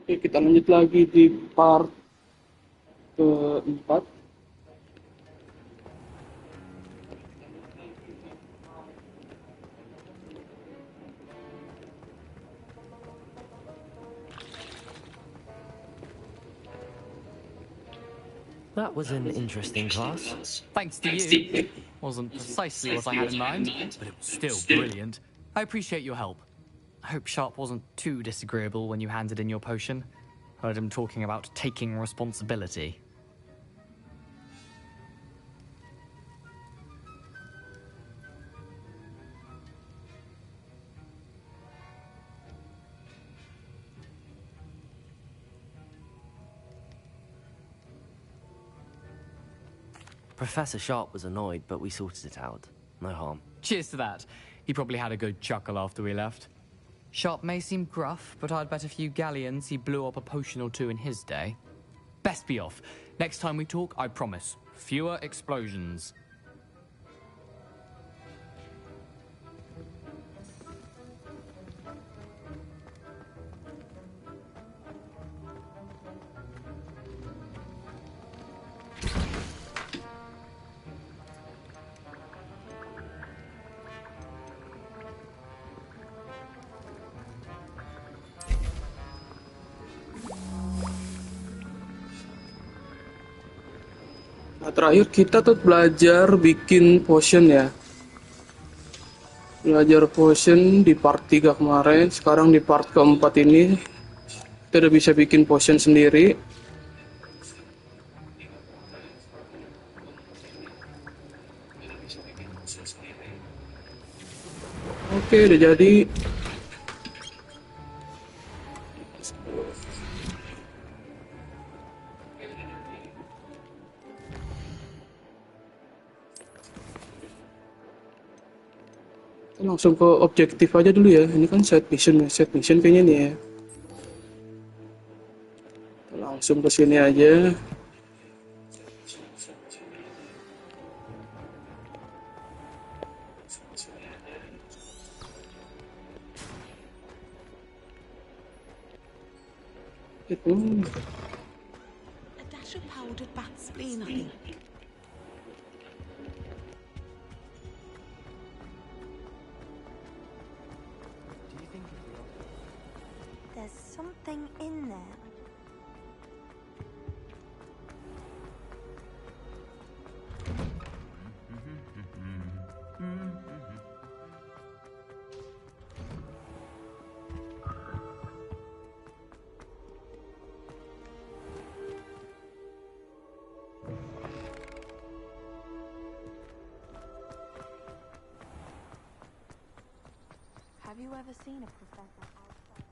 Oke, kita lanjut lagi di part keempat. That was an interesting class. Thanks to you. Wasn't precisely what I had in mind, but it was still brilliant. I appreciate your help. I hope Sharp wasn't too disagreeable when you handed in your potion. Heard him talking about taking responsibility. Professor Sharp was annoyed, but we sorted it out. No harm. Cheers to that. He probably had a good chuckle after we left. Sharp may seem gruff, but I'd bet a few galleons he blew up a potion or two in his day. Best be off. Next time we talk, I promise. Fewer explosions. Nah, terakhir kita tuh belajar bikin potion ya. Belajar potion di part 3 kemarin, sekarang di part keempat ini kita udah bisa bikin potion sendiri. Oke, udah jadi. Langsung ke objektif aja dulu ya. Ini kan set mission kayaknya nih ya. Langsung ke sini aja. Itu. A dash of powdered bat spleen, I think. There's something in there. Have you ever seen a professor outside?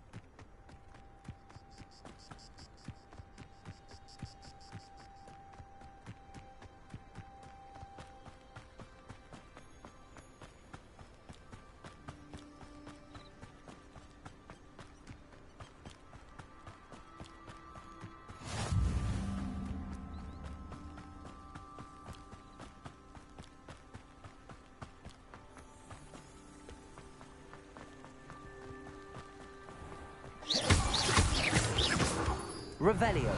Revelio.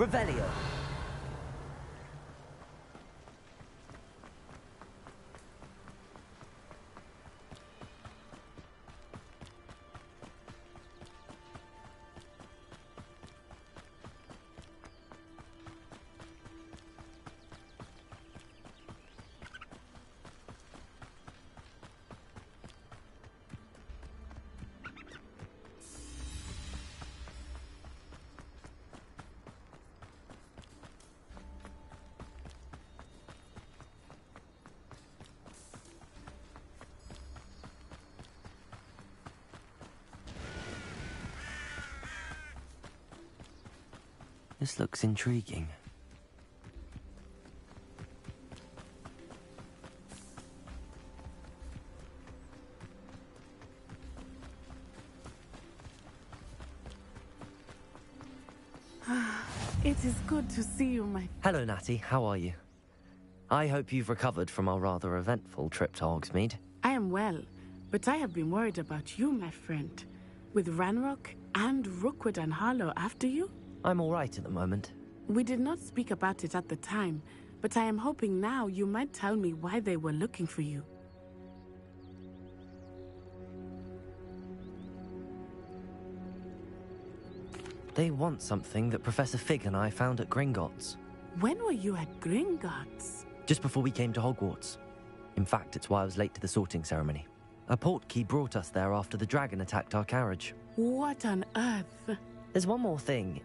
Revelio. This looks intriguing. It is good to see you, my... Hello, Natty. How are you? I hope you've recovered from our rather eventful trip to Hogsmeade. I am well, but I have been worried about you, my friend. With Ranrock and Rookwood and Harlow after you? I'm all right at the moment. We did not speak about it at the time, but I am hoping now you might tell me why they were looking for you. They want something that Professor Fig and I found at Gringotts. When were you at Gringotts? Just before we came to Hogwarts. In fact, it's why I was late to the sorting ceremony. A portkey brought us there after the dragon attacked our carriage. What on earth? There's one more thing.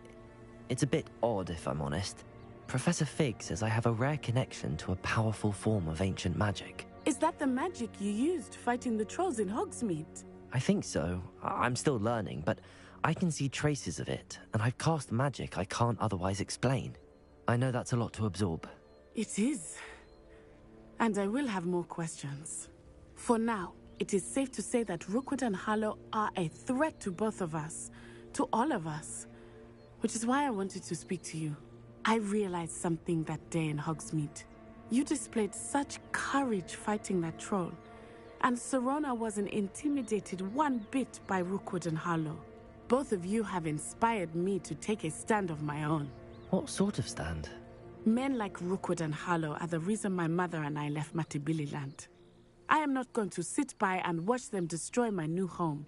It's a bit odd, if I'm honest. Professor Fig says I have a rare connection to a powerful form of ancient magic. Is that the magic you used fighting the trolls in Hogsmeade? I think so. I'm still learning, but I can see traces of it, and I've cast magic I can't otherwise explain. I know that's a lot to absorb. It is. And I will have more questions. For now, it is safe to say that Rookwood and Harlow are a threat to both of us. To all of us. Which is why I wanted to speak to you. I realized something that day in Hogsmeade. You displayed such courage fighting that troll. And Serona wasn't intimidated one bit by Rookwood and Harlow. Both of you have inspired me to take a stand of my own. What sort of stand? Men like Rookwood and Harlow are the reason my mother and I left Matibililand. I am not going to sit by and watch them destroy my new home.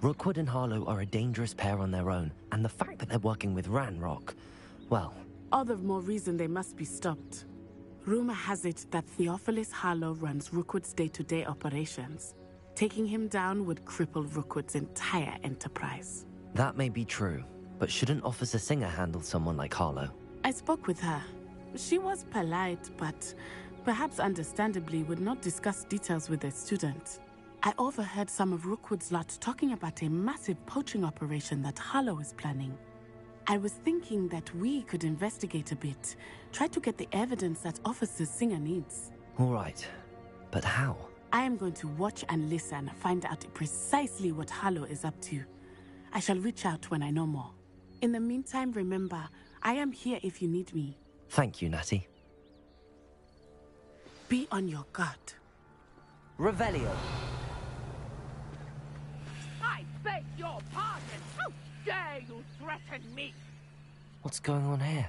Rookwood and Harlow are a dangerous pair on their own, and the fact that they're working with Ranrock, well... All the more reason they must be stopped. Rumor has it that Theophilus Harlow runs Rookwood's day-to-day operations. Taking him down would cripple Rookwood's entire enterprise. That may be true, but shouldn't Officer Singer handle someone like Harlow? I spoke with her. She was polite, but perhaps understandably would not discuss details with a student. I overheard some of Rookwood's lot talking about a massive poaching operation that Harlow is planning. I was thinking that we could investigate a bit, try to get the evidence that Officer Singer needs. All right, but how? I am going to watch and listen, find out precisely what Harlow is up to. I shall reach out when I know more. In the meantime, remember, I am here if you need me. Thank you, Natty. Be on your guard. Revelio. I beg your pardon! How dare you threaten me? What's going on here?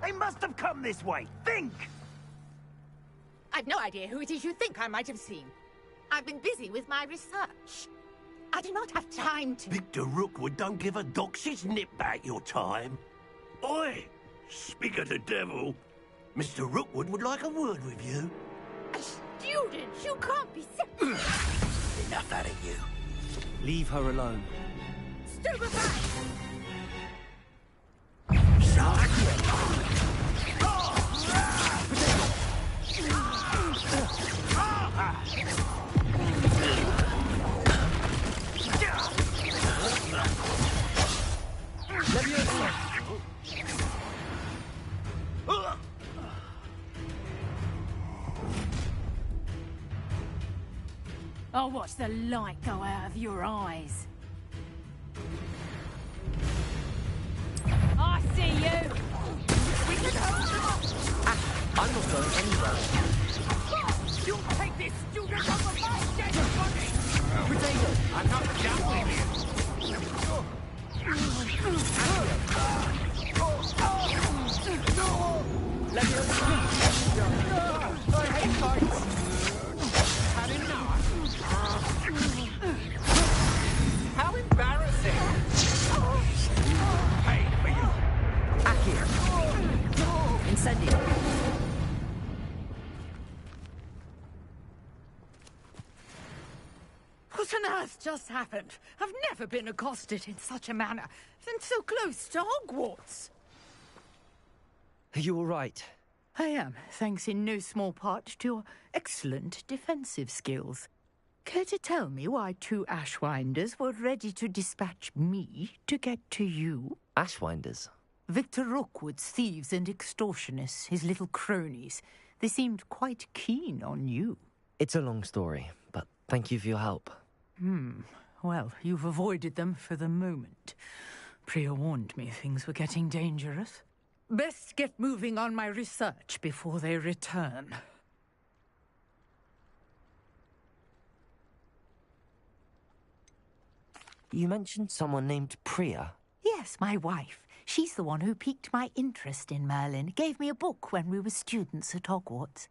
They must have come this way. Think! I've no idea who it is you think I might have seen. I've been busy with my research. I do not have time to... Victor Rookwood don't give a doxy's nip back your time. Oi! Speak of the devil. Mr. Rookwood would like a word with you. A student? You can't be Enough out of you. Leave her alone. Stupefy! I'll watch the light go out of your eyes. I see you! We can hold them up! I'm not going anywhere. You take this student off of my dead body! Potato! I'm not gambling here. I hate fights. Had enough. has just happened? I've never been accosted in such a manner, and so close to Hogwarts. Are you all right? I am, thanks in no small part to your excellent defensive skills. Care to tell me why 2 Ashwinders were ready to dispatch me to get to you? Ashwinders? Victor Rookwood's thieves and extortionists, his little cronies. They seemed quite keen on you. It's a long story, but thank you for your help. Well, you've avoided them for the moment. Priya warned me things were getting dangerous. Best get moving on my research before they return. You mentioned someone named Priya. Yes, my wife. She's the one who piqued my interest in Merlin, gave me a book when we were students at Hogwarts.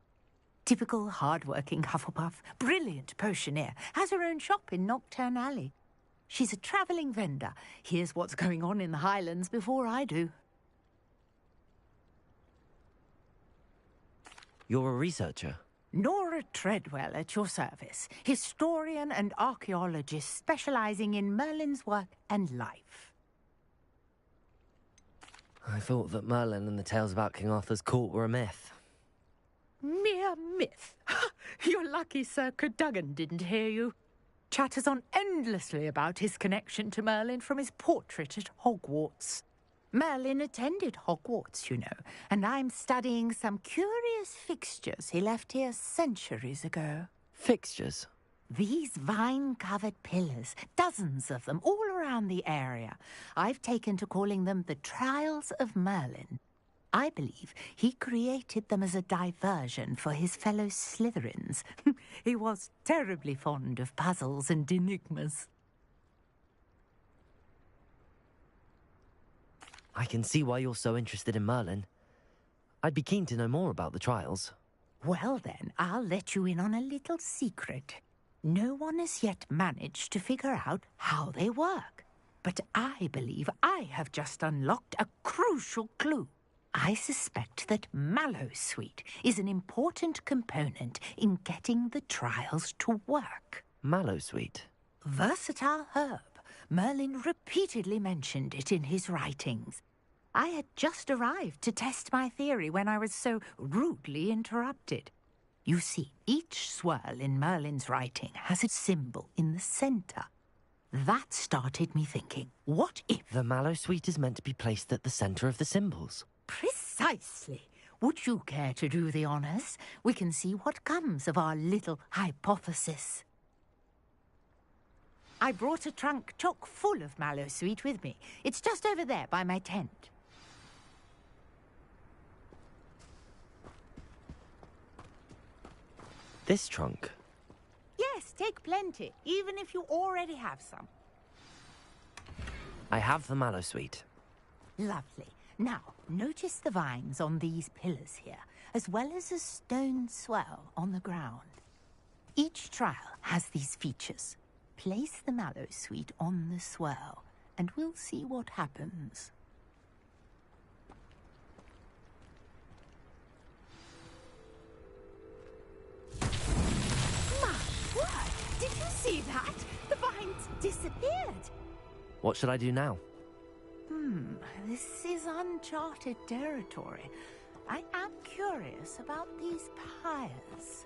Typical hard-working Hufflepuff, brilliant potioneer, has her own shop in Nocturne Alley. She's a travelling vendor, hears what's going on in the Highlands before I do. You're a researcher? Nora Treadwell at your service, historian and archaeologist specialising in Merlin's work and life. I thought that Merlin and the tales about King Arthur's court were a myth. Mere myth. You're lucky Sir Cadogan didn't hear you. Chatters on endlessly about his connection to Merlin from his portrait at Hogwarts. Merlin attended Hogwarts, you know, and I'm studying some curious fixtures he left here centuries ago. Fixtures? These vine-covered pillars, dozens of them, all around the area. I've taken to calling them the Trials of Merlin. I believe he created them as a diversion for his fellow Slytherins. He was terribly fond of puzzles and enigmas. I can see why you're so interested in Merlin. I'd be keen to know more about the trials. Well then, I'll let you in on a little secret. No one has yet managed to figure out how they work. But I believe I have just unlocked a crucial clue. I suspect that Mallowsweet is an important component in getting the trials to work. Mallowsweet? Versatile herb. Merlin repeatedly mentioned it in his writings. I had just arrived to test my theory when I was so rudely interrupted. You see, each swirl in Merlin's writing has its symbol in the centre. That started me thinking, what if... The Mallowsweet is meant to be placed at the centre of the symbols. Precisely. Would you care to do the honours? We can see what comes of our little hypothesis. I brought a trunk chock full of Mallowsweet with me. It's just over there by my tent. This trunk? Yes, take plenty, even if you already have some. I have the Mallowsweet. Lovely. Now, notice the vines on these pillars here, as well as a stone swell on the ground. Each trial has these features. Place the Mallowsweet on the swell, and we'll see what happens. My word! Did you see that? The vines disappeared. What should I do now? This is uncharted territory. I am curious about these pyres.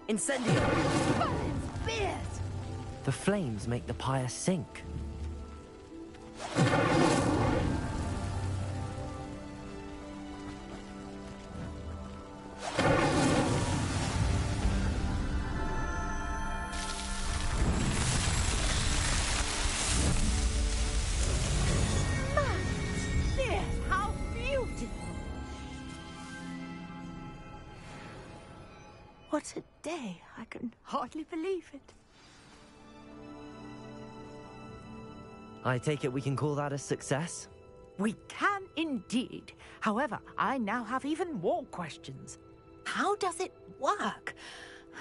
Incendio! Merlin's beard! The flames make the pyre sink. How beautiful! What a day! I can hardly believe it. I take it we can call that a success? We can indeed. However, I now have even more questions. How does it work?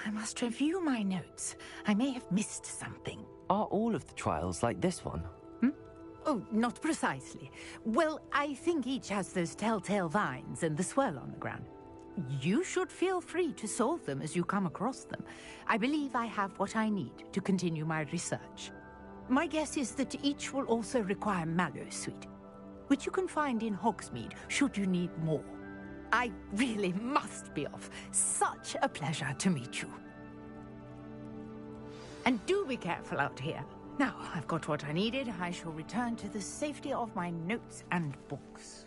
I must review my notes. I may have missed something. Are all of the trials like this one? Oh, not precisely. Well, I think each has those telltale vines and the swirl on the ground. You should feel free to solve them as you come across them. I believe I have what I need to continue my research. My guess is that each will also require mallow sweet, which you can find in Hogsmeade should you need more. I really must be off. Such a pleasure to meet you. And do be careful out here. Now I've got what I needed, I shall return to the safety of my notes and books.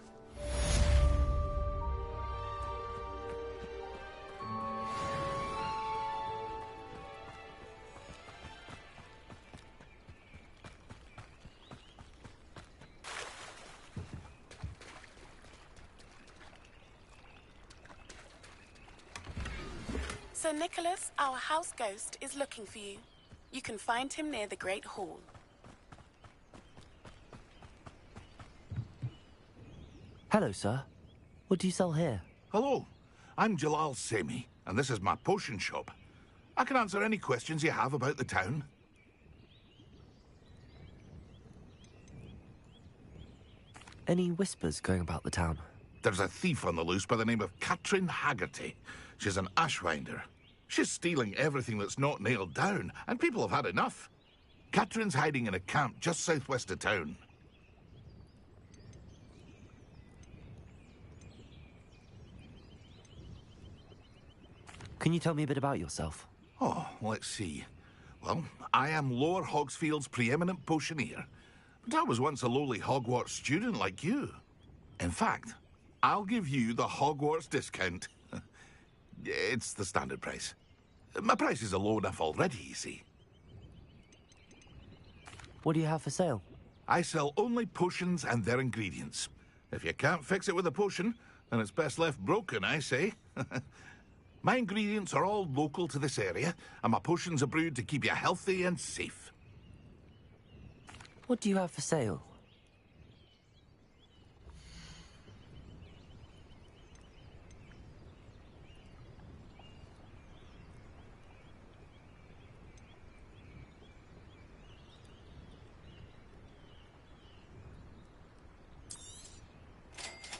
Sir Nicholas, our house ghost, is looking for you. You can find him near the Great Hall. Hello, sir. What do you sell here? Hello, I'm Jalal Semi, and this is my potion shop. I can answer any questions you have about the town. Any whispers going about the town? There's a thief on the loose by the name of Katrin Haggerty. She's an ashwinder. She's stealing everything that's not nailed down, and people have had enough. Katrin's hiding in a camp just southwest of town. Can you tell me a bit about yourself? Oh, let's see. Well, I am Lower Hogsfield's preeminent potioneer. But I was once a lowly Hogwarts student like you. In fact, I'll give you the Hogwarts discount. It's the standard price. My prices are low enough already, you see. What do you have for sale? I sell only potions and their ingredients. If you can't fix it with a potion, then it's best left broken, I say. My ingredients are all local to this area, and my potions are brewed to keep you healthy and safe. What do you have for sale?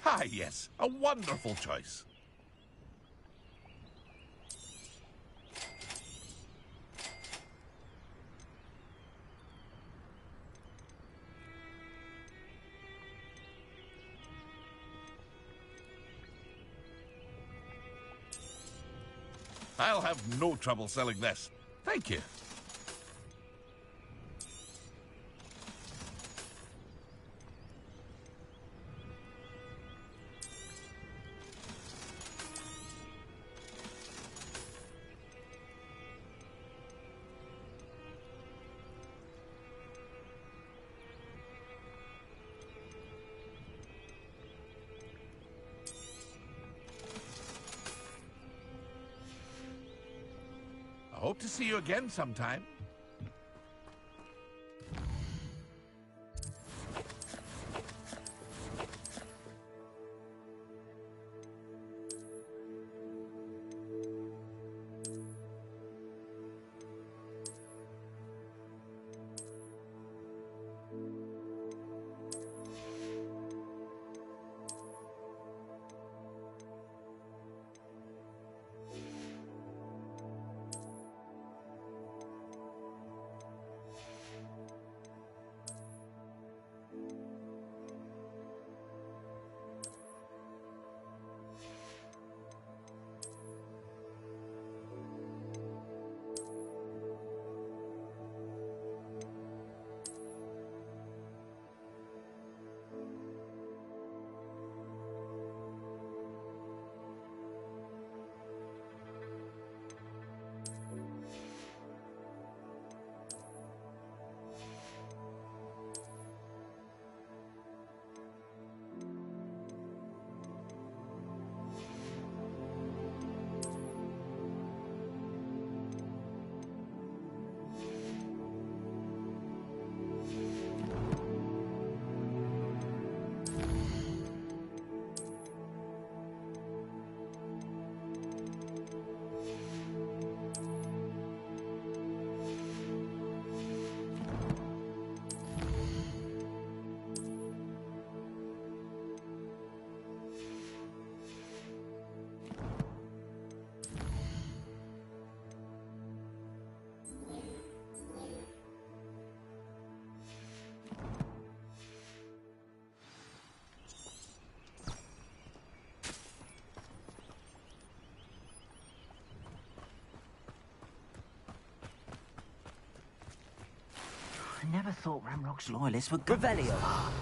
Ah, yes, a wonderful choice. I'll have no trouble selling this. Thank you. I hope to see you again sometime. I never thought Ramrock's loyalists would go Revelio. this far.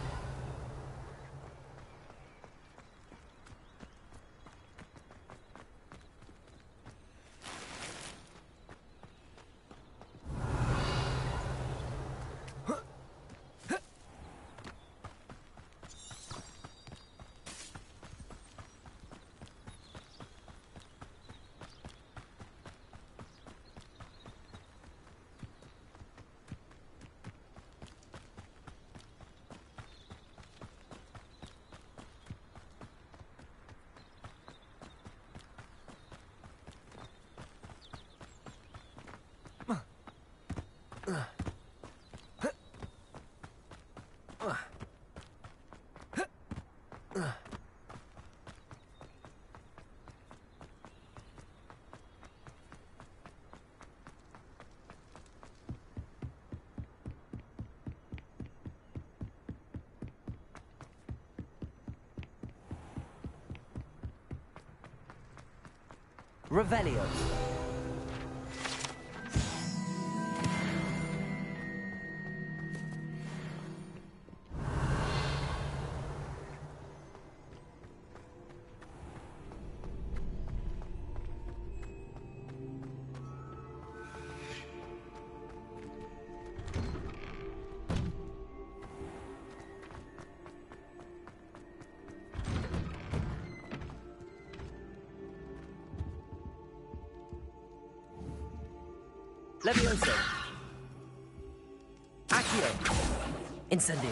Revelio. Levioso. Accio. Incendio.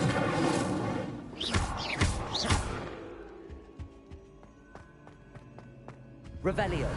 Revelio.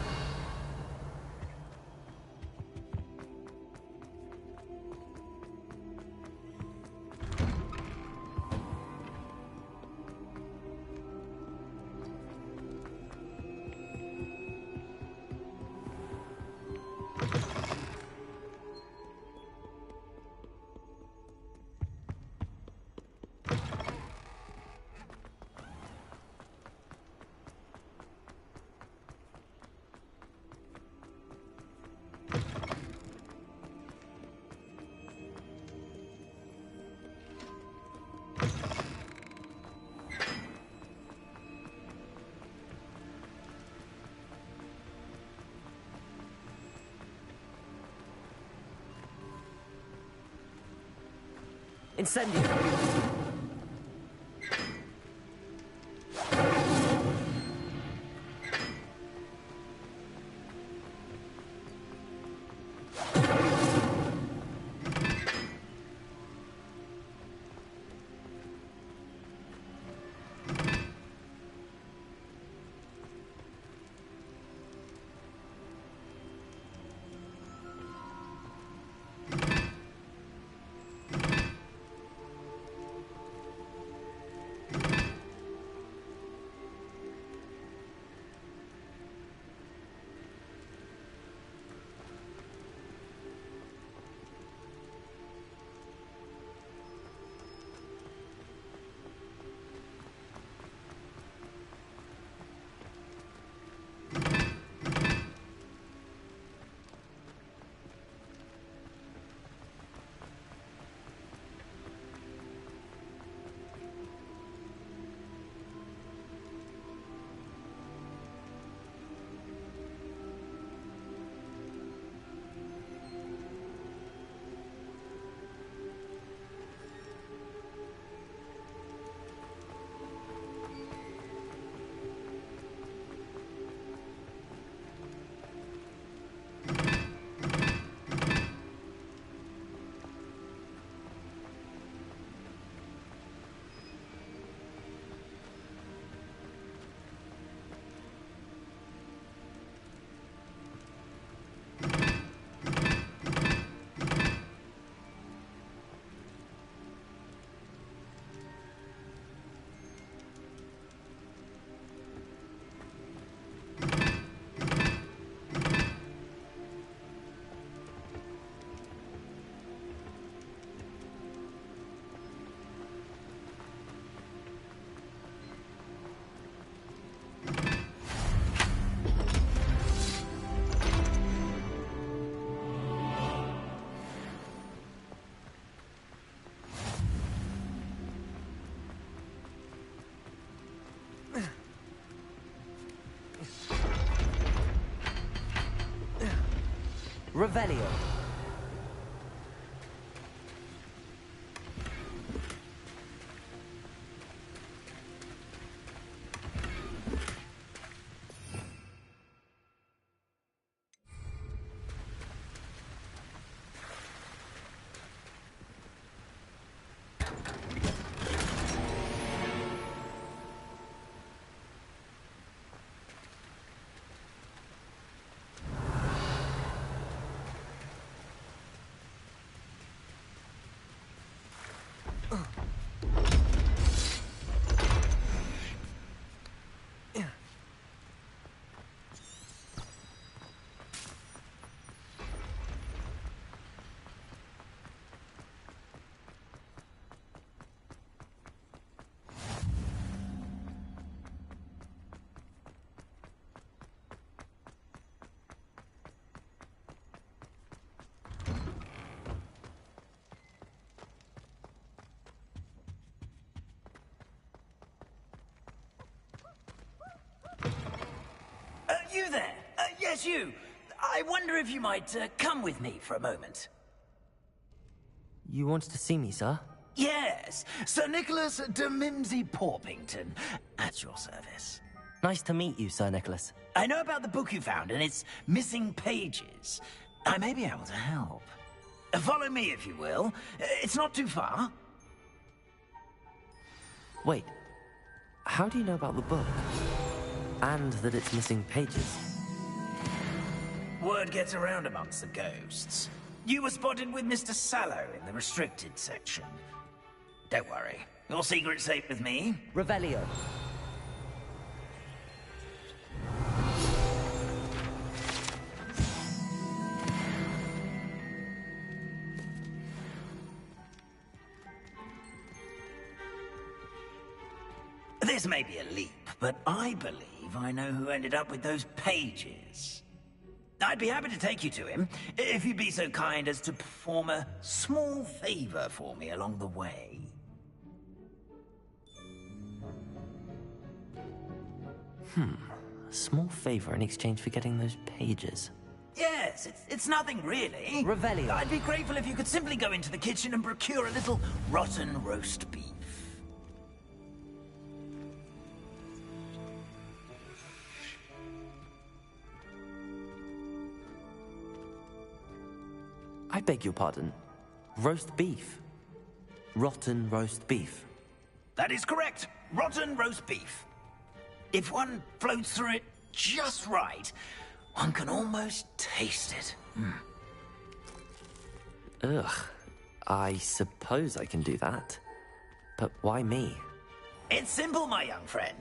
Incendio. Revelio. You there? Yes, you. I wonder if you might come with me for a moment. You wanted to see me, sir? Yes, Sir Nicholas de Mimsy Porpington, at your service. Nice to meet you, Sir Nicholas. I know about the book you found and its missing pages. I may be able to help. Follow me, if you will. It's not too far. Wait, how do you know about the book? And that it's missing pages? Word gets around amongst the ghosts. You were spotted with Mr. Sallow in the restricted section. Don't worry, your secret's safe with me. Revelio. This may be a leap, but I believe I know who ended up with those pages. I'd be happy to take you to him, if you'd be so kind as to perform a small favor for me along the way. A small favor in exchange for getting those pages. Yes, it's nothing really. Revelio. I'd be grateful if you could simply go into the kitchen and procure a little rotten roast beef. I beg your pardon. Roast beef. Rotten roast beef. That is correct. Rotten roast beef. If one floats through it just right, one can almost taste it. Ugh. I suppose I can do that. But why me? It's simple, my young friend.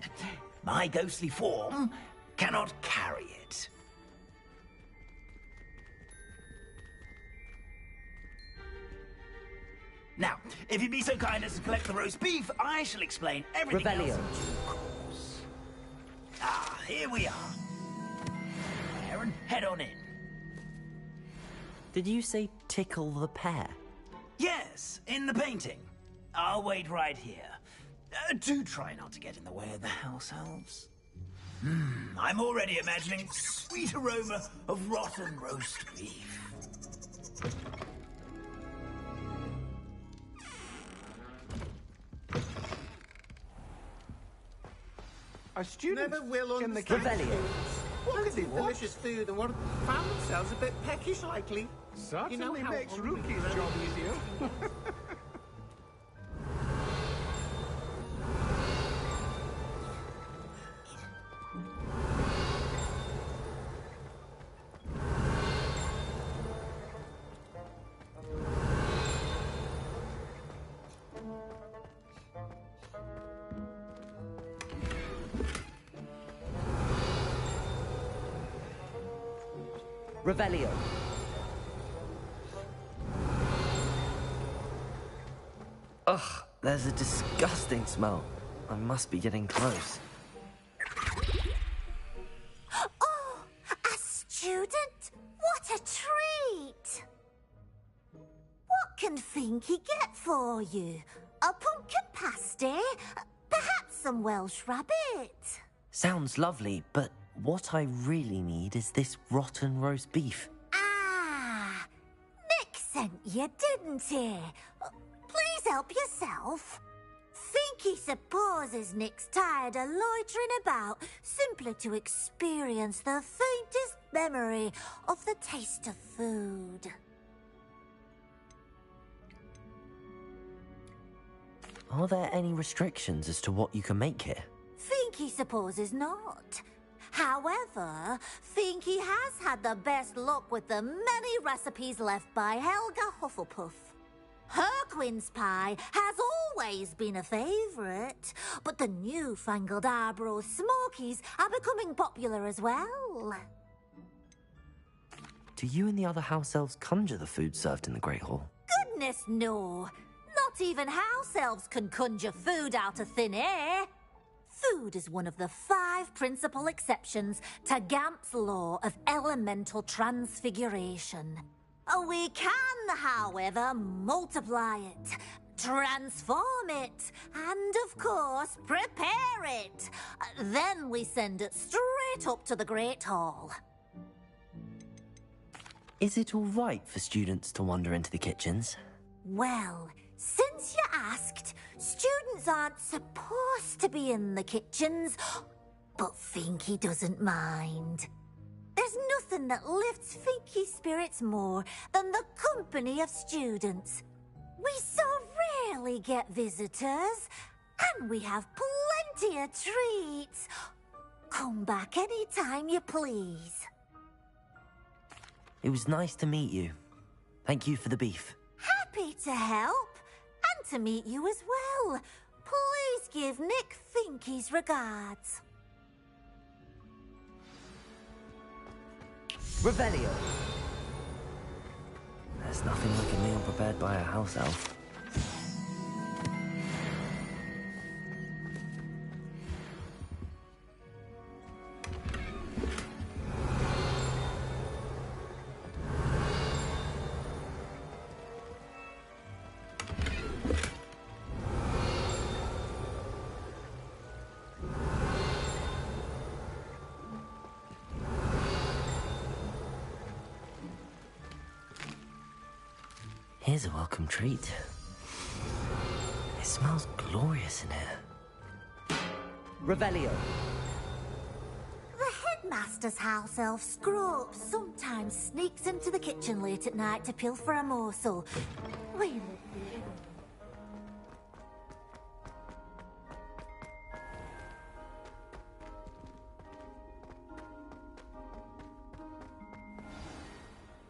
My ghostly form cannot carry it. Now, if you'd be so kind as to collect the roast beef, I shall explain everything Revelio. else in due course. Ah, here we are. Aaron, head on in. Did you say tickle the pear? Yes, in the painting. I'll wait right here. Do try not to get in the way of the house elves. I'm already imagining sweet aroma of rotten roast beef. Our students never will in the understand Revelio. things. What is delicious food and what found themselves a bit peckish likely. Certainly how makes hungry Rookie's they job are. easier. Revelio. Ugh, there's a disgusting smell. I must be getting close. Oh, a student? What a treat! What can Finky get for you? A pumpkin pasty? Perhaps some Welsh rabbit? Sounds lovely, but what I really need is this rotten roast beef. Ah, sent you, didn't he? Please help yourself. Think he supposes Nick's tired of loitering about simply to experience the faintest memory of the taste of food. Are there any restrictions as to what you can make here? Finky supposes not. However, Finky has had the best luck with the many recipes left by Helga Hufflepuff. Her quince pie has always been a favourite, but the newfangled Arbroath Smokies are becoming popular as well. Do you and the other house elves conjure the food served in the Great Hall? Goodness no! Not even house elves can conjure food out of thin air. Food is one of the 5 principal exceptions to Gamp's law of elemental transfiguration. We can, however, multiply it, transform it, and, of course, prepare it. Then we send it straight up to the Great Hall. Is it all right for students to wander into the kitchens? Well, since you asked, students aren't supposed to be in the kitchens, but Finky doesn't mind. There's nothing that lifts Finky's spirits more than the company of students. We so rarely get visitors, and we have plenty of treats. Come back any time you please. It was nice to meet you. Thank you for the beef. Happy to help, and to meet you as well. Please give Nick Finky's regards. Revelio! There's nothing like a meal prepared by a house elf. Here's a welcome treat. It smells glorious in here. Revelio. The headmaster's house elf Scrope sometimes sneaks into the kitchen late at night to pilfer a morsel. Wait.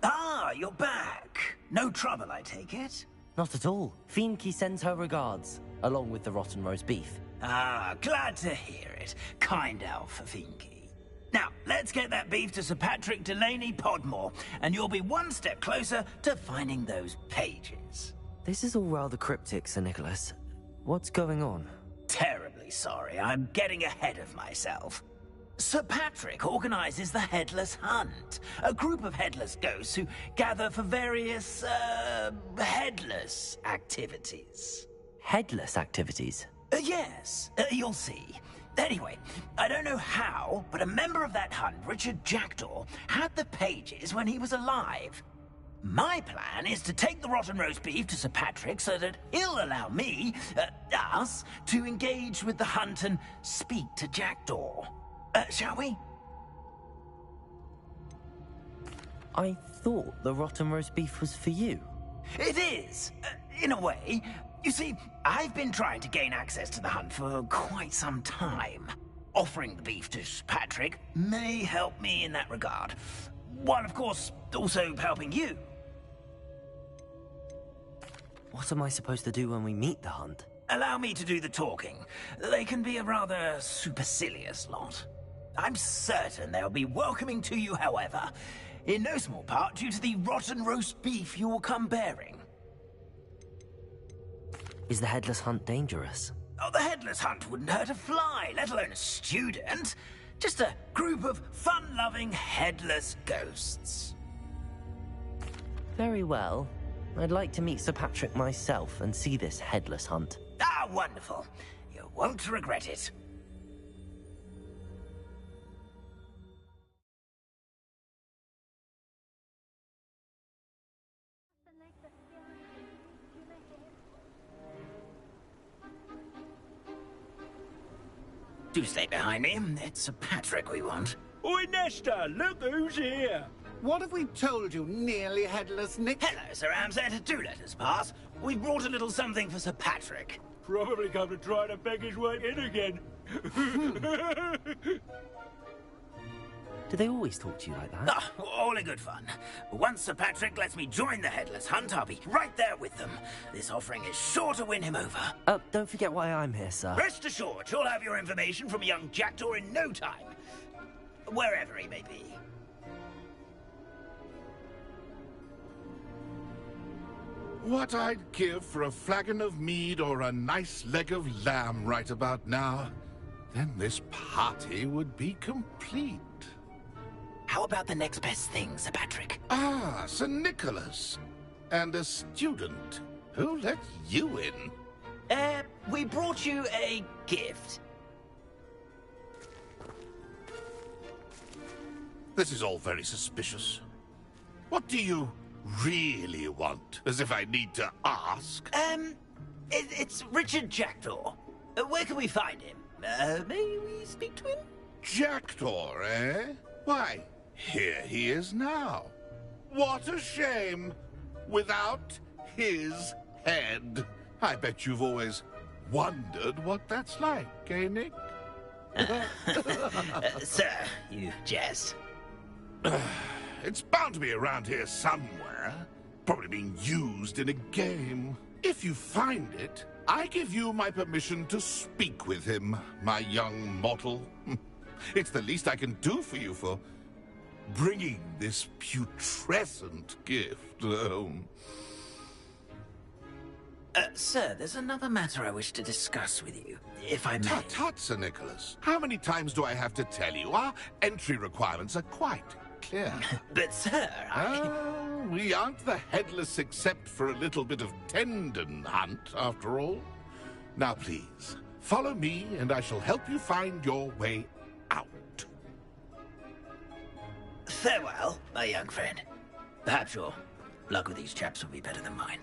Ah, you're back. No trouble, I take it? Not at all. Fienke sends her regards, along with the rotten roast beef. Ah, glad to hear it. Kind elf for Finky. Now, let's get that beef to Sir Patrick Delaney Podmore, and you'll be one step closer to finding those pages. This is all rather cryptic, Sir Nicholas. What's going on? Terribly sorry, I'm getting ahead of myself. Sir Patrick organizes the Headless Hunt, a group of headless ghosts who gather for various, headless activities. Headless activities? Yes, you'll see. Anyway, I don't know how, but a member of that hunt, Richard Jackdaw, had the pages when he was alive. My plan is to take the rotten roast beef to Sir Patrick so that he'll allow me, us, to engage with the hunt and speak to Jackdaw. Shall we? I thought the rotten roast beef was for you. It is, in a way. You see, I've been trying to gain access to the hunt for quite some time. Offering the beef to Patrick may help me in that regard. While, of course, also helping you. What am I supposed to do when we meet the hunt? Allow me to do the talking. They can be a rather supercilious lot. I'm certain they'll be welcoming to you, however, in no small part due to the rotten roast beef you will come bearing. Is the Headless Hunt dangerous? Oh, the Headless Hunt wouldn't hurt a fly, let alone a student. Just a group of fun-loving headless ghosts. Very well. I'd like to meet Sir Patrick myself and see this Headless Hunt. Ah, wonderful. You won't regret it. Do stay behind me. It's Sir Patrick we want. Oi, Nesta, look who's here. What have we told you, nearly headless Nick? Hello, Sir Ramsay. Do let us pass. We brought a little something for Sir Patrick. Probably come to try to beg his way in again. Do they always talk to you like that? Ah, all in good fun. Once Sir Patrick lets me join the Headless Hunt, I'll be right there with them. This offering is sure to win him over. Don't forget why I'm here, sir. Rest assured, you'll have your information from young Jackdaw in no time. Wherever he may be. What I'd give for a flagon of mead or a nice leg of lamb right about now. Then this party would be complete. How about the next best thing, Sir Patrick? Ah, Sir Nicholas. And a student. Who let you in? We brought you a gift. This is all very suspicious. What do you really want? As if I need to ask. It's Richard Jackdaw. Where can we find him? May we speak to him? Jackdaw, eh? Why, here he is now. What a shame. Without his head. I bet you've always wondered what that's like, eh, Nick? Sir, you jest. It's bound to be around here somewhere. Probably being used in a game. If you find it, I give you my permission to speak with him, my young mortal. It's the least I can do for you for bringing this putrescent gift home. Sir, there's another matter I wish to discuss with you, if I may. Tut, tut, Sir Nicholas. How many times do I have to tell you? Our entry requirements are quite clear. But, sir, we aren't the headless except for a little bit of tendon hunt, after all. Now, please, follow me, and I shall help you find your way out. Farewell, my young friend. Perhaps your luck with these chaps will be better than mine.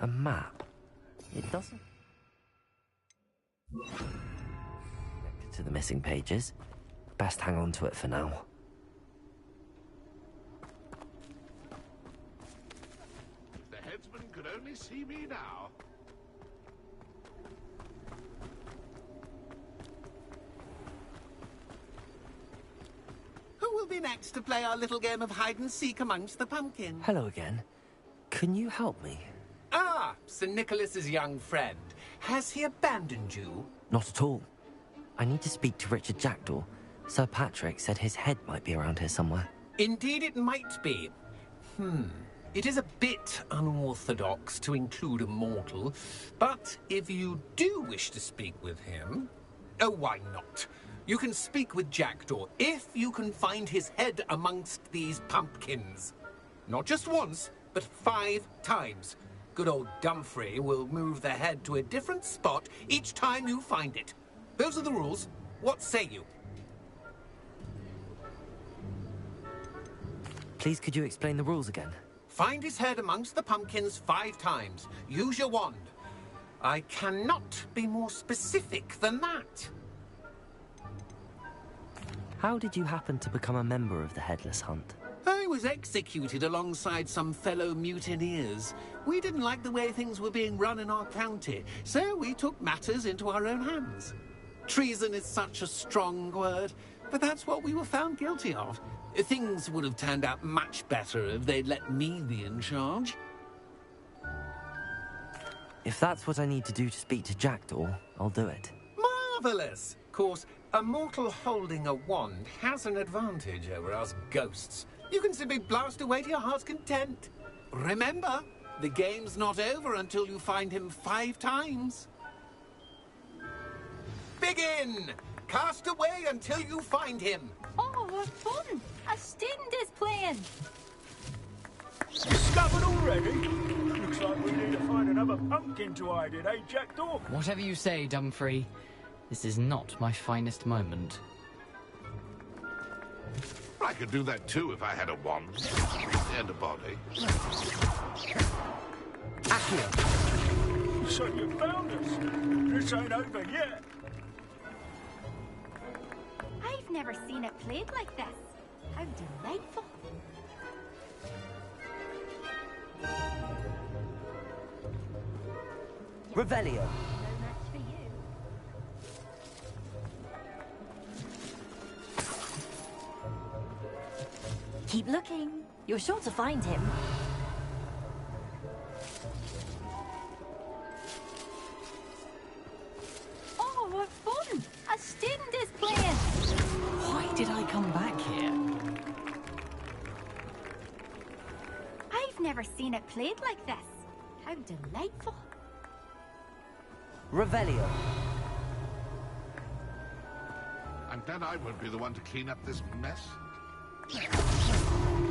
A map. It doesn't... Connected to the missing pages. Best hang on to it for now. The headsman could only see me now. Who will be next to play our little game of hide-and-seek amongst the pumpkins? Hello again. Can you help me? Ah, Sir Nicholas's young friend. Has he abandoned you? Not at all. I need to speak to Richard Jackdaw. Sir Patrick said his head might be around here somewhere. Indeed it might be. It is a bit unorthodox to include a mortal, but if you do wish to speak with him... Oh, why not? You can speak with Jackdaw if you can find his head amongst these pumpkins. Not just once, but 5 times. Good old Dumfrey will move the head to a different spot each time you find it. Those are the rules. What say you? Please, could you explain the rules again? Find his head amongst the pumpkins 5 times. Use your wand. I cannot be more specific than that. How did you happen to become a member of the Headless Hunt? I was executed alongside some fellow mutineers. We didn't like the way things were being run in our county, so we took matters into our own hands. Treason is such a strong word, but that's what we were found guilty of. Things would have turned out much better if they'd let me be in charge. If that's what I need to do to speak to Jackdaw, I'll do it. Marvellous! Of course, a mortal holding a wand has an advantage over us ghosts. You can simply blast away to your heart's content. Remember, the game's not over until you find him 5 times. Begin! Cast away until you find him. Oh, what fun! A student is playing. Discovered already? Looks Looks like we need to find another pumpkin to hide in, eh, Jackdaw? Whatever you say, Dumfrey. This is not my finest moment. I could do that too if I had a wand and a body. Accio! So you found us. This ain't over yet. I've never seen it played like this. How delightful. Revelio. No match for you. Keep looking. You're sure to find him. Oh, what fun! A student is playing! Why did I come back here? I've never seen it played like this. How delightful. Revelio. I'm glad I won't be the one to clean up this mess.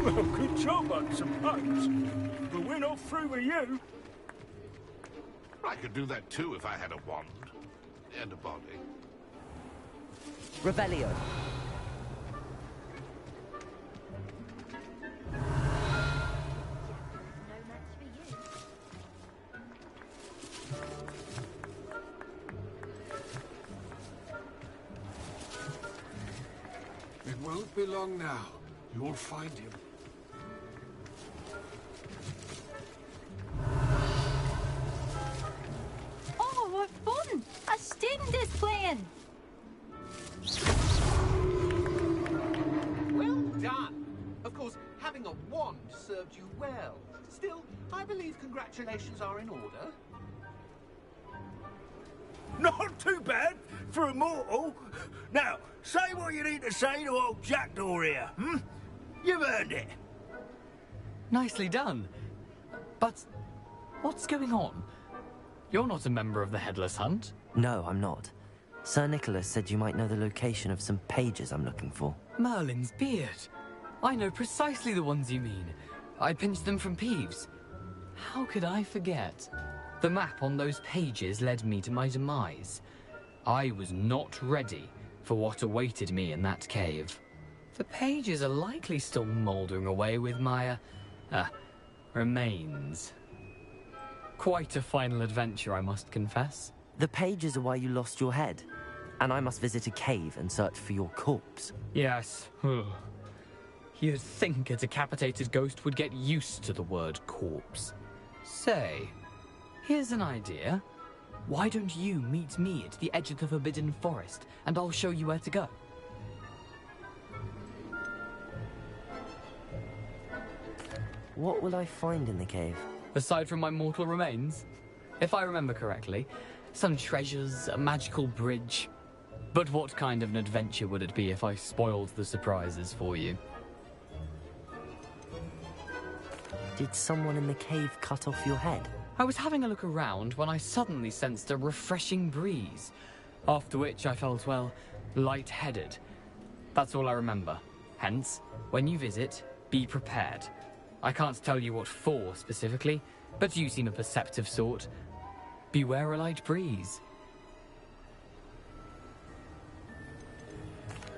Well, good job, I suppose. But we're not through with you. I could do that too if I had a wand and a body. Revelio. It won't be long now. You'll find him. Oh, what fun! A student is playing! Well done. Of course, having a wand served you well. Still, I believe congratulations are in order. Not too bad for a mortal. Now, say what you need to say to old Jackdaw here, hmm? You've earned it. Nicely done. But what's going on? You're not a member of the Headless Hunt. No, I'm not. Sir Nicholas said you might know the location of some pages I'm looking for. Merlin's beard. I know precisely the ones you mean. I pinched them from Peeves. How could I forget? The map on those pages led me to my demise. I was not ready for what awaited me in that cave. The pages are likely still mouldering away with my, remains. Quite a final adventure, I must confess. The pages are why you lost your head, and I must visit a cave and search for your corpse. Yes. You'd think a decapitated ghost would get used to the word corpse. Say, here's an idea. Why don't you meet me at the edge of the Forbidden Forest, and I'll show you where to go? What will I find in the cave? Aside from my mortal remains? If I remember correctly, some treasures, a magical bridge. But what kind of an adventure would it be if I spoiled the surprises for you? Did someone in the cave cut off your head? I was having a look around when I suddenly sensed a refreshing breeze, after which I felt, well, lightheaded. That's all I remember. Hence, when you visit, be prepared. I can't tell you what for specifically, but you seem a perceptive sort. Beware a light breeze.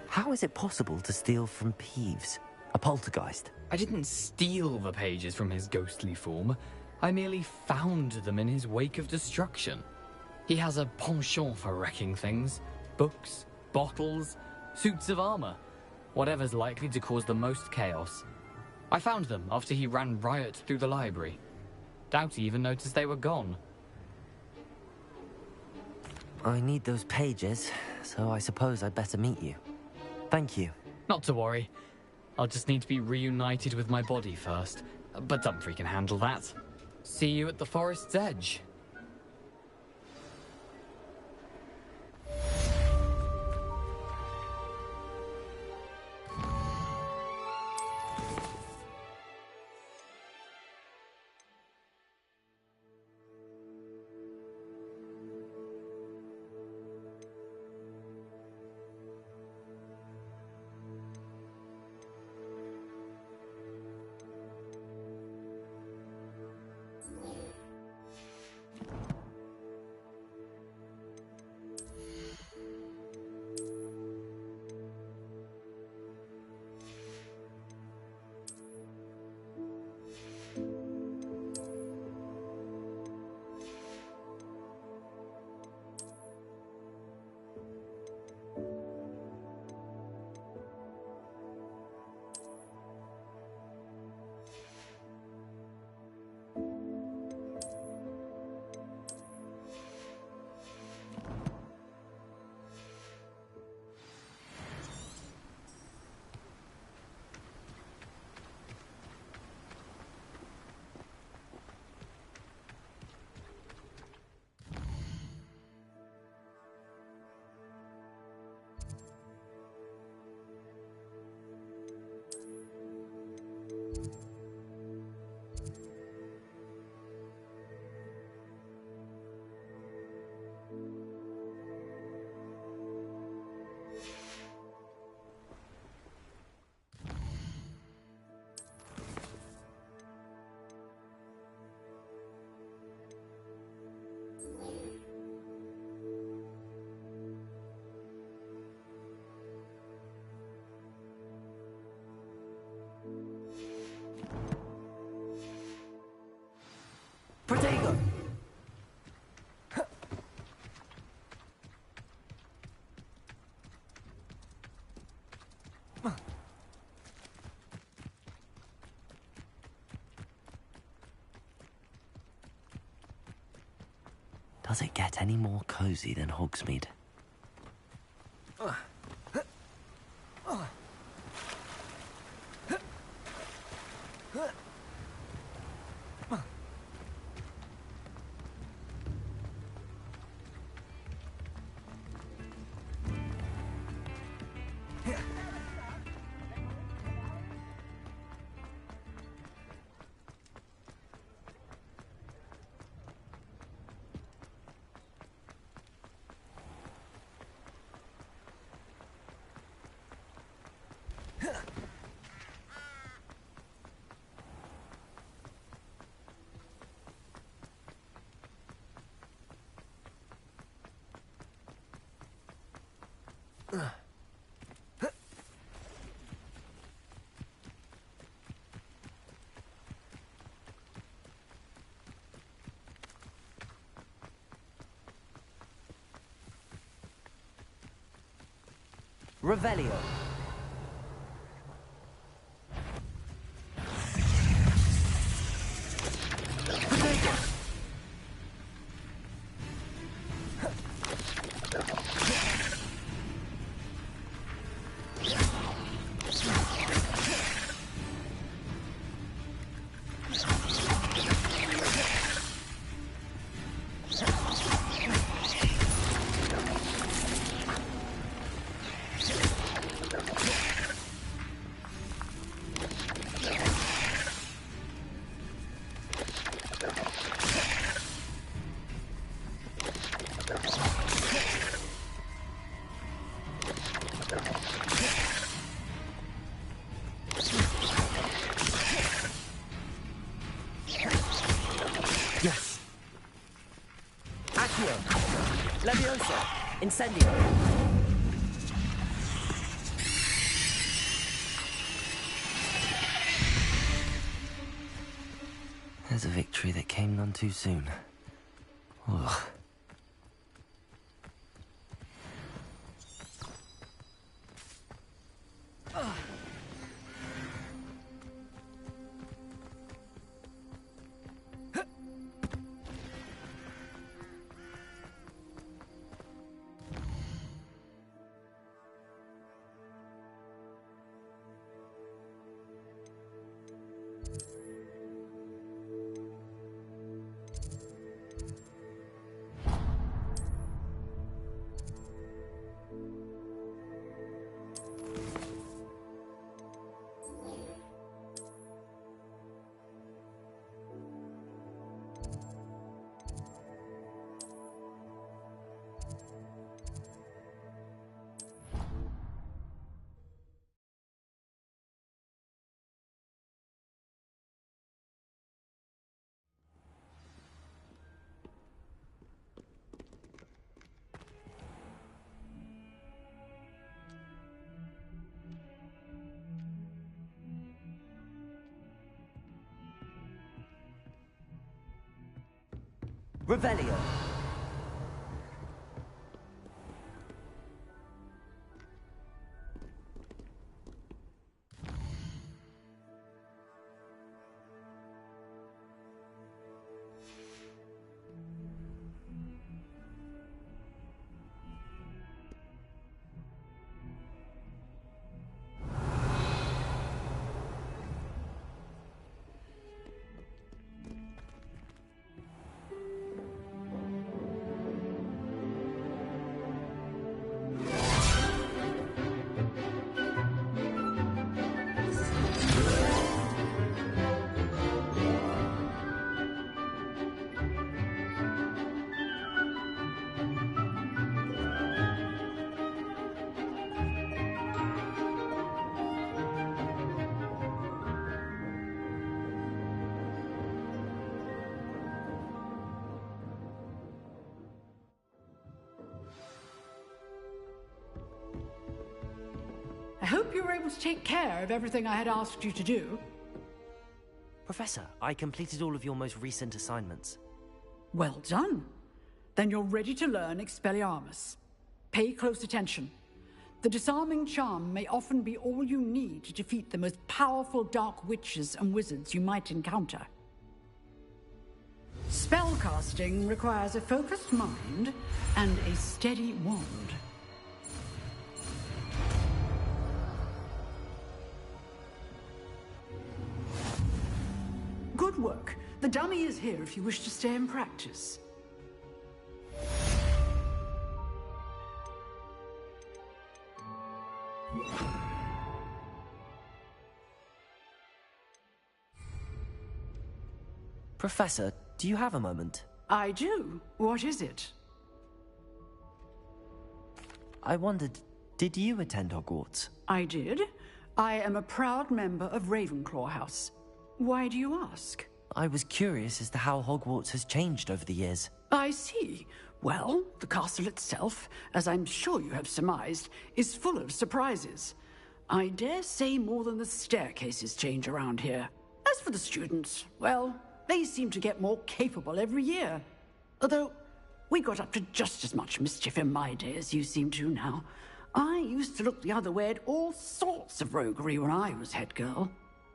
How is it possible to steal from Peeves? A poltergeist? I didn't steal the pages from his ghostly form. I merely found them in his wake of destruction. He has a penchant for wrecking things. Books, bottles, suits of armor. Whatever's likely to cause the most chaos. I found them after he ran riot through the library. Doubt he even noticed they were gone. I need those pages, so I suppose I'd better meet you. Thank you. Not to worry. I'll just need to be reunited with my body first. But Dumfrey can handle that. See you at the forest's edge. Protego! Does it get any more cozy than Hogsmeade? Revelio. Yes. Accio. Leviosa. Incendio. There's a victory that came none too soon. Ugh. Revelio. I hope you were able to take care of everything I had asked you to do. Professor, I completed all of your most recent assignments. Well done. Then you're ready to learn Expelliarmus. Pay close attention. The disarming charm may often be all you need to defeat the most powerful dark witches and wizards you might encounter. Spellcasting requires a focused mind and a steady wand. Good work. The dummy is here if you wish to stay and practice. Professor, do you have a moment? I do. What is it? I wondered, did you attend Hogwarts? I did. I am a proud member of Ravenclaw House. Why do you ask? I was curious as to how Hogwarts has changed over the years. I see. Well, the castle itself, as I'm sure you have surmised, is full of surprises. I dare say more than the staircases change around here. As for the students, well, they seem to get more capable every year. Although, we got up to just as much mischief in my day as you seem to now. I used to look the other way at all sorts of roguery when I was head girl.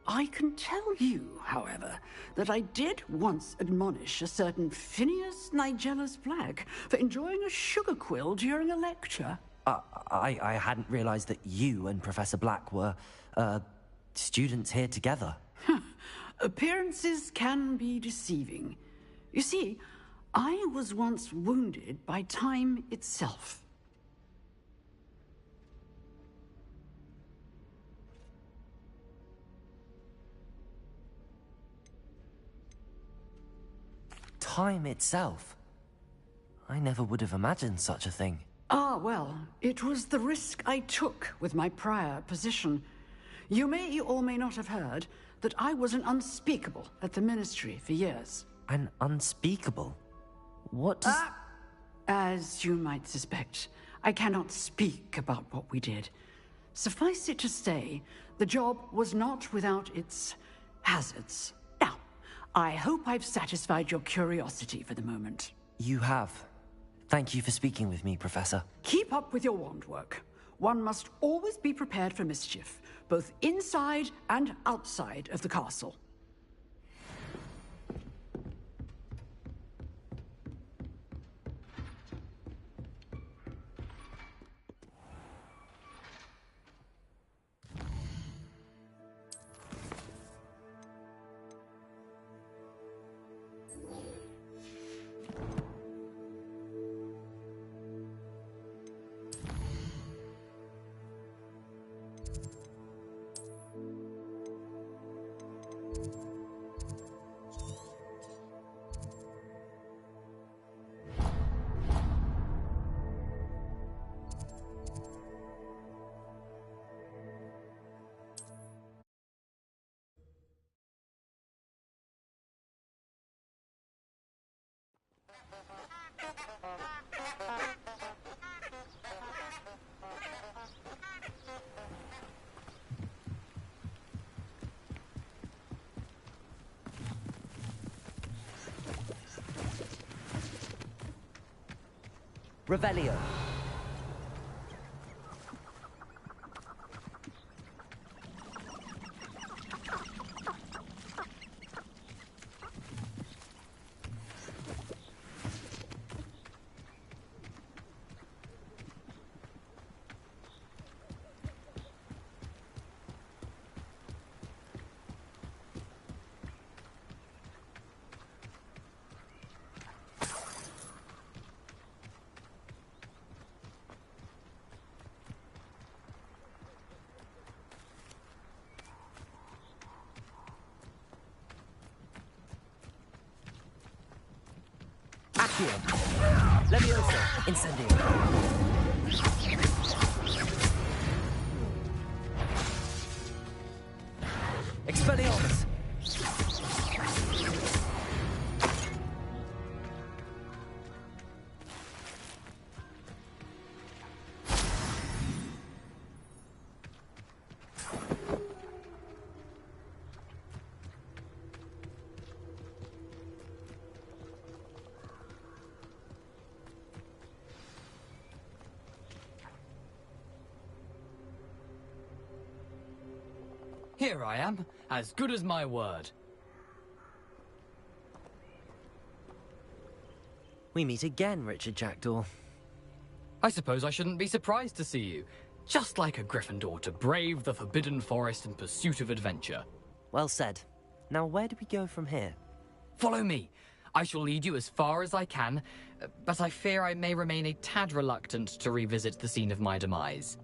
I can tell you, however, that I did once admonish a certain Phineas Nigellus Black for enjoying a sugar quill during a lecture. I hadn't realized that you and Professor Black were, students here together. Appearances can be deceiving. You see, I was once wounded by time itself. Time itself? I never would have imagined such a thing. Ah, well, it was the risk I took with my prior position. You may or may not have heard that I was an unspeakable at the Ministry for years. An unspeakable? What does... As you might suspect, I cannot speak about what we did. Suffice it to say, the job was not without its hazards. Now, I hope I've satisfied your curiosity for the moment. You have. Thank you for speaking with me, Professor. Keep up with your wand work. One must always be prepared for mischief, both inside and outside of the castle. Revelio. Accio. Levioso. Incendio. Expelliarmus. Here I am, as good as my word. We meet again, Richard Jackdaw. I suppose I shouldn't be surprised to see you. Just like a Gryffindor to brave the Forbidden Forest in pursuit of adventure. Well said. Now where do we go from here? Follow me. I shall lead you as far as I can, but I fear I may remain a tad reluctant to revisit the scene of my demise.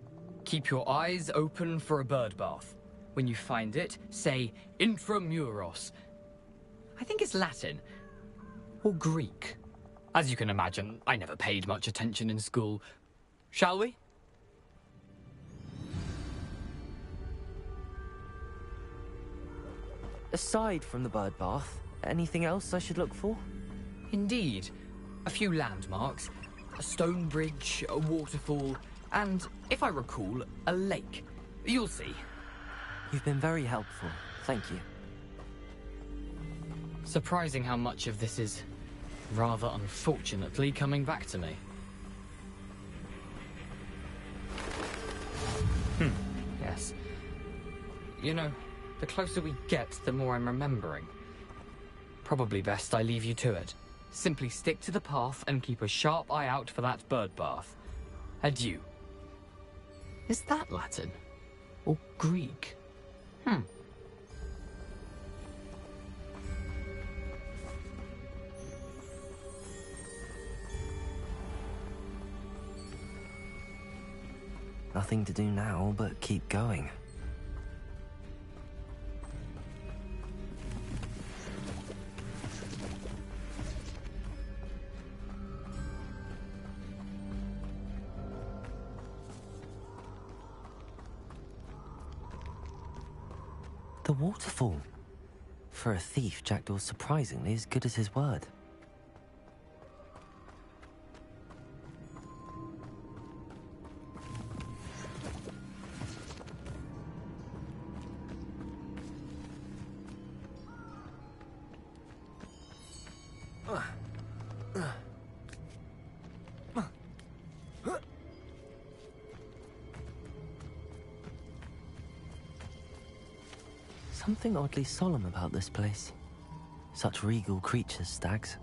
Keep your eyes open for a bird bath. When you find it, say Intramuros. I think it's Latin. Or Greek. As you can imagine, I never paid much attention in school. Shall we? Aside from the bird bath, anything else I should look for? Indeed. A few landmarks, a stone bridge, a waterfall, and, if I recall, a lake. You'll see. You've been very helpful. Thank you. Surprising how much of this is, rather unfortunately, coming back to me. Yes. You know, the closer we get, the more I'm remembering. Probably best I leave you to it. Simply stick to the path and keep a sharp eye out for that bird bath. Adieu. Is that Latin? Or Greek? Nothing to do now but keep going. The waterfall. For a thief, Jackdaw's surprisingly as good as his word. Something oddly solemn about this place. Such regal creatures, stags.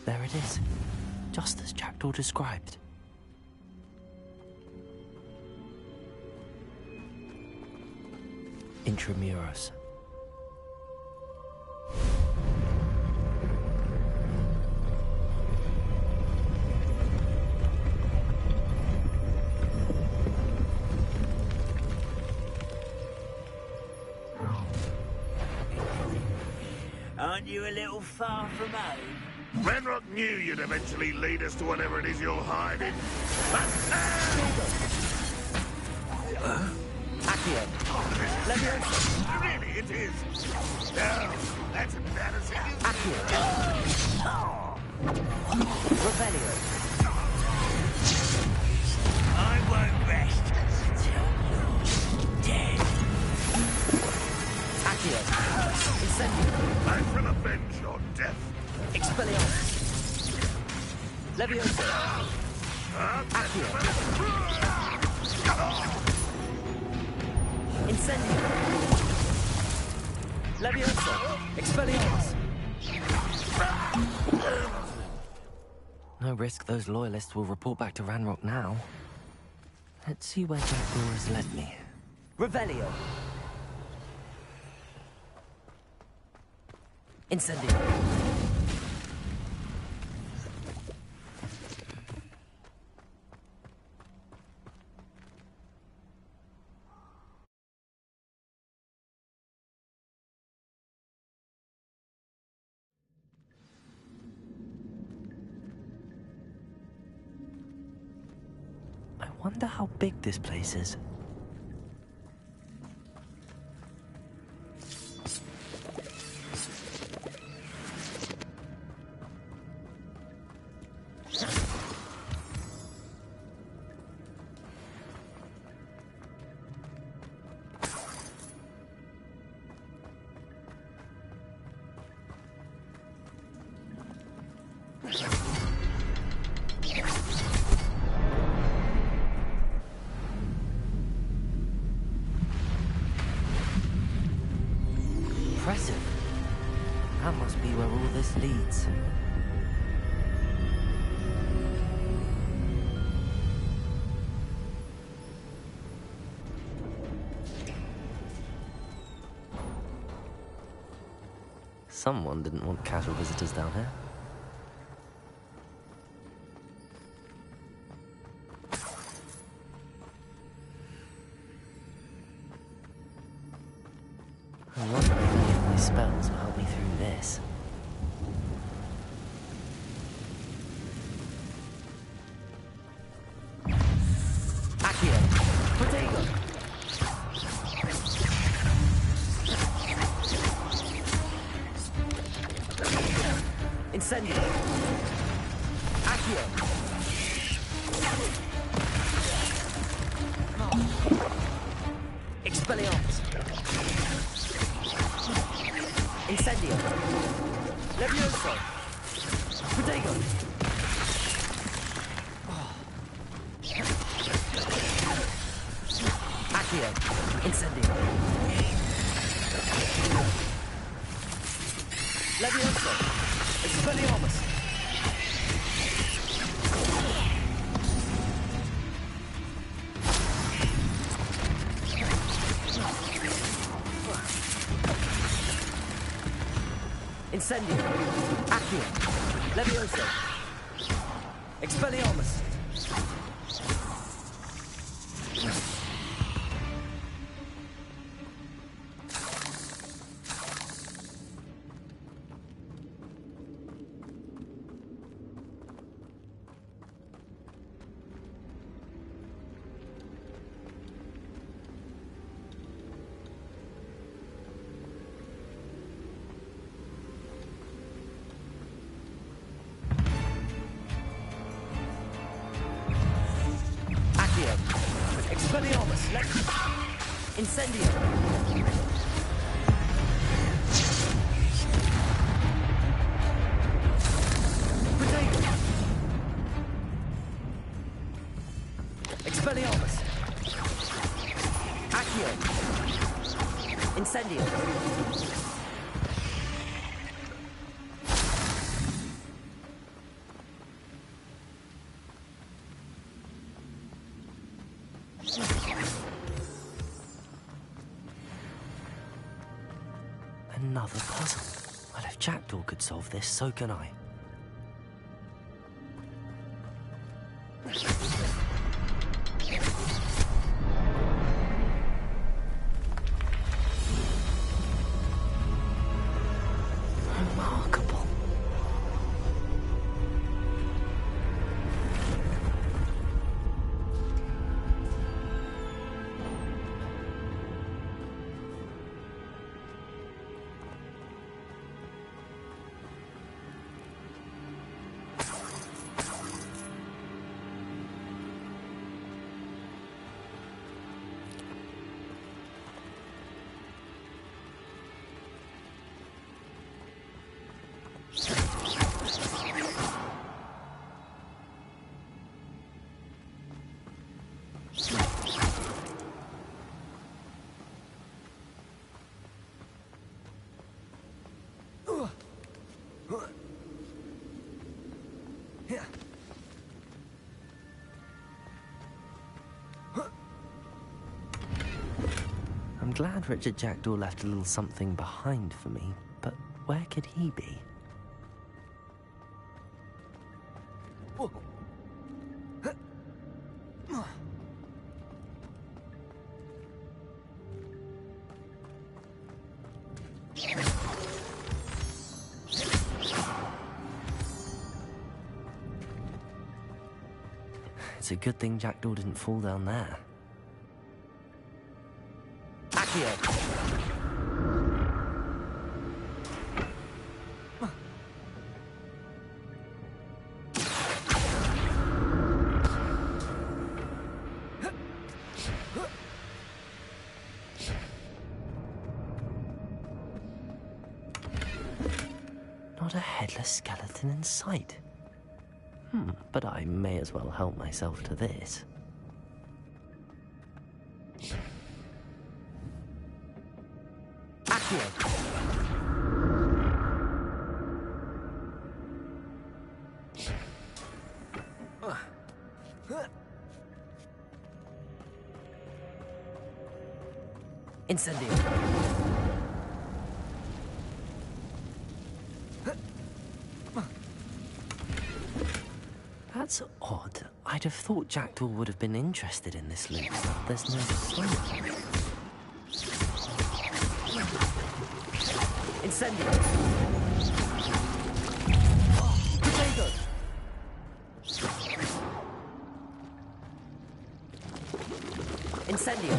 There it is, just as Jackdaw described. Intramuros. Aren't you a little far from home? Ranrock knew you'd eventually lead us to whatever it is you're hiding. Accio. Really, it is. No, that's embarrassing. Accio. Revelio. I won't rest till you're dead. Accio. Incendio. I shall avenge your death. Expelliarmus. Levioso. Accio. Incendio. Levioso. Expelliarmus. No risk those loyalists will report back to Ranrock now. Let's see where Jackdaw has led me. Revelio. Incendio. I wonder how big this place is. impressive. That must be where all this leads. Someone didn't want casual visitors down here. I wonder if any of my spells will help me through this. Accio! Protego! Incendio! Accio! Expelliarmus! Incendio! Levioso! Protego! Accio! Incendio! Levioso! Expelliarmus! Incendio! Accio! Levioso! Expelliarmus! Expelliarmus! Incendio! Protego! Expelliarmus! Accio! Incendio! Another puzzle. Well, if Jackdaw could solve this, so can I. Remarkable. I'm glad Richard Jackdaw left a little something behind for me, but where could he be? It's a good thing Jackdaw didn't fall down there. Accio! Not a headless skeleton in sight. But I may as well help myself to this. Accio! Incendio. That's odd. I'd have thought Jackdaw would have been interested in this loop. There's no sign. Incendio. Potato. Incendio.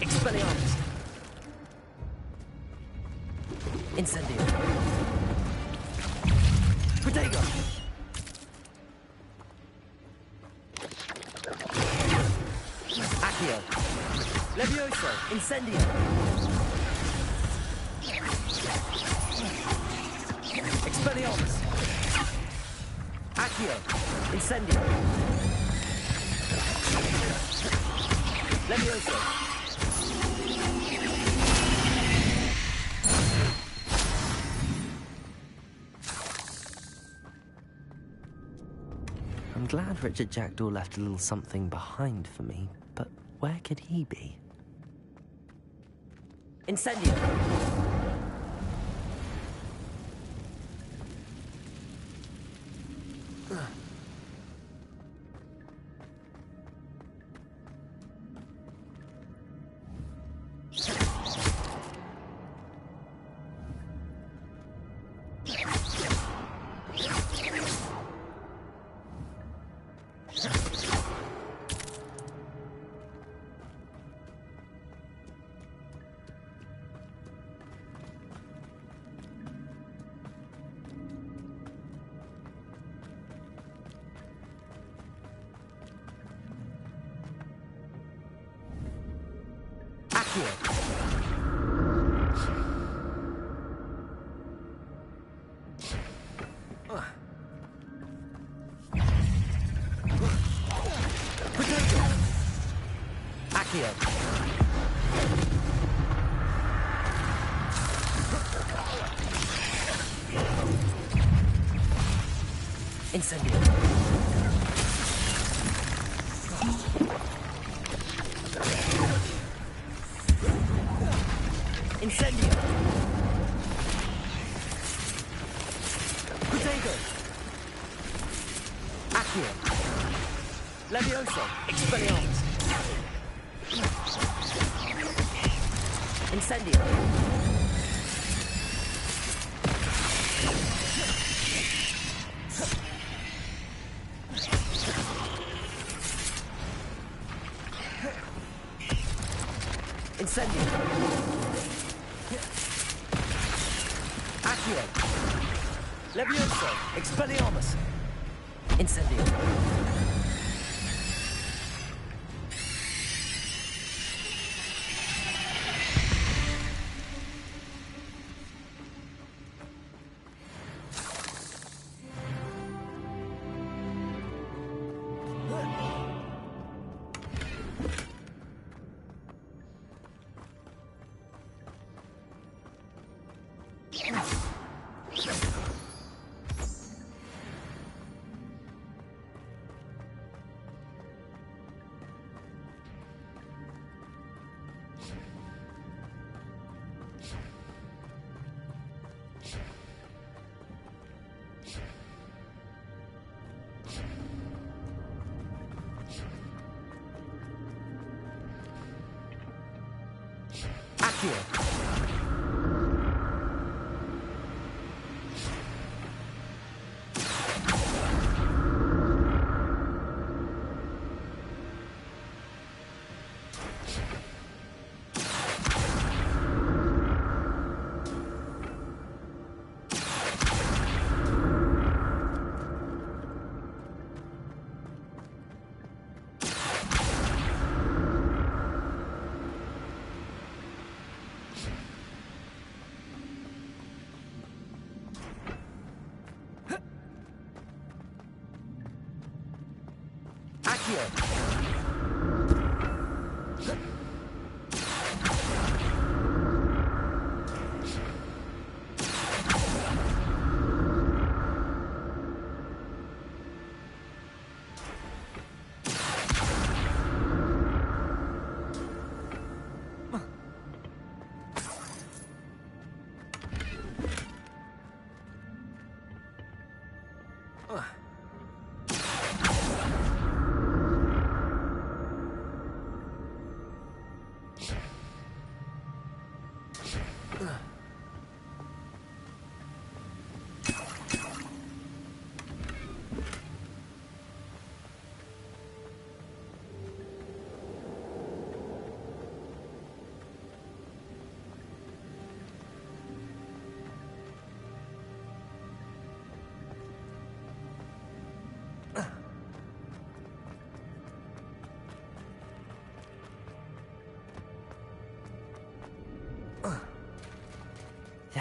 Expelliarmus. Incendio. Protego. Accio. Levioso. Incendio. Expelliarmus. Accio. Incendio. Levioso. I'm glad Richard Jackdaw left a little something behind for me, but where could he be? Incendio! Incendio. Incendio. Protego. Accio. Levioso. Expelliarmus. Incendio. Incendio. Accio. Levioso. Expelliarmus. Incendio. Accio.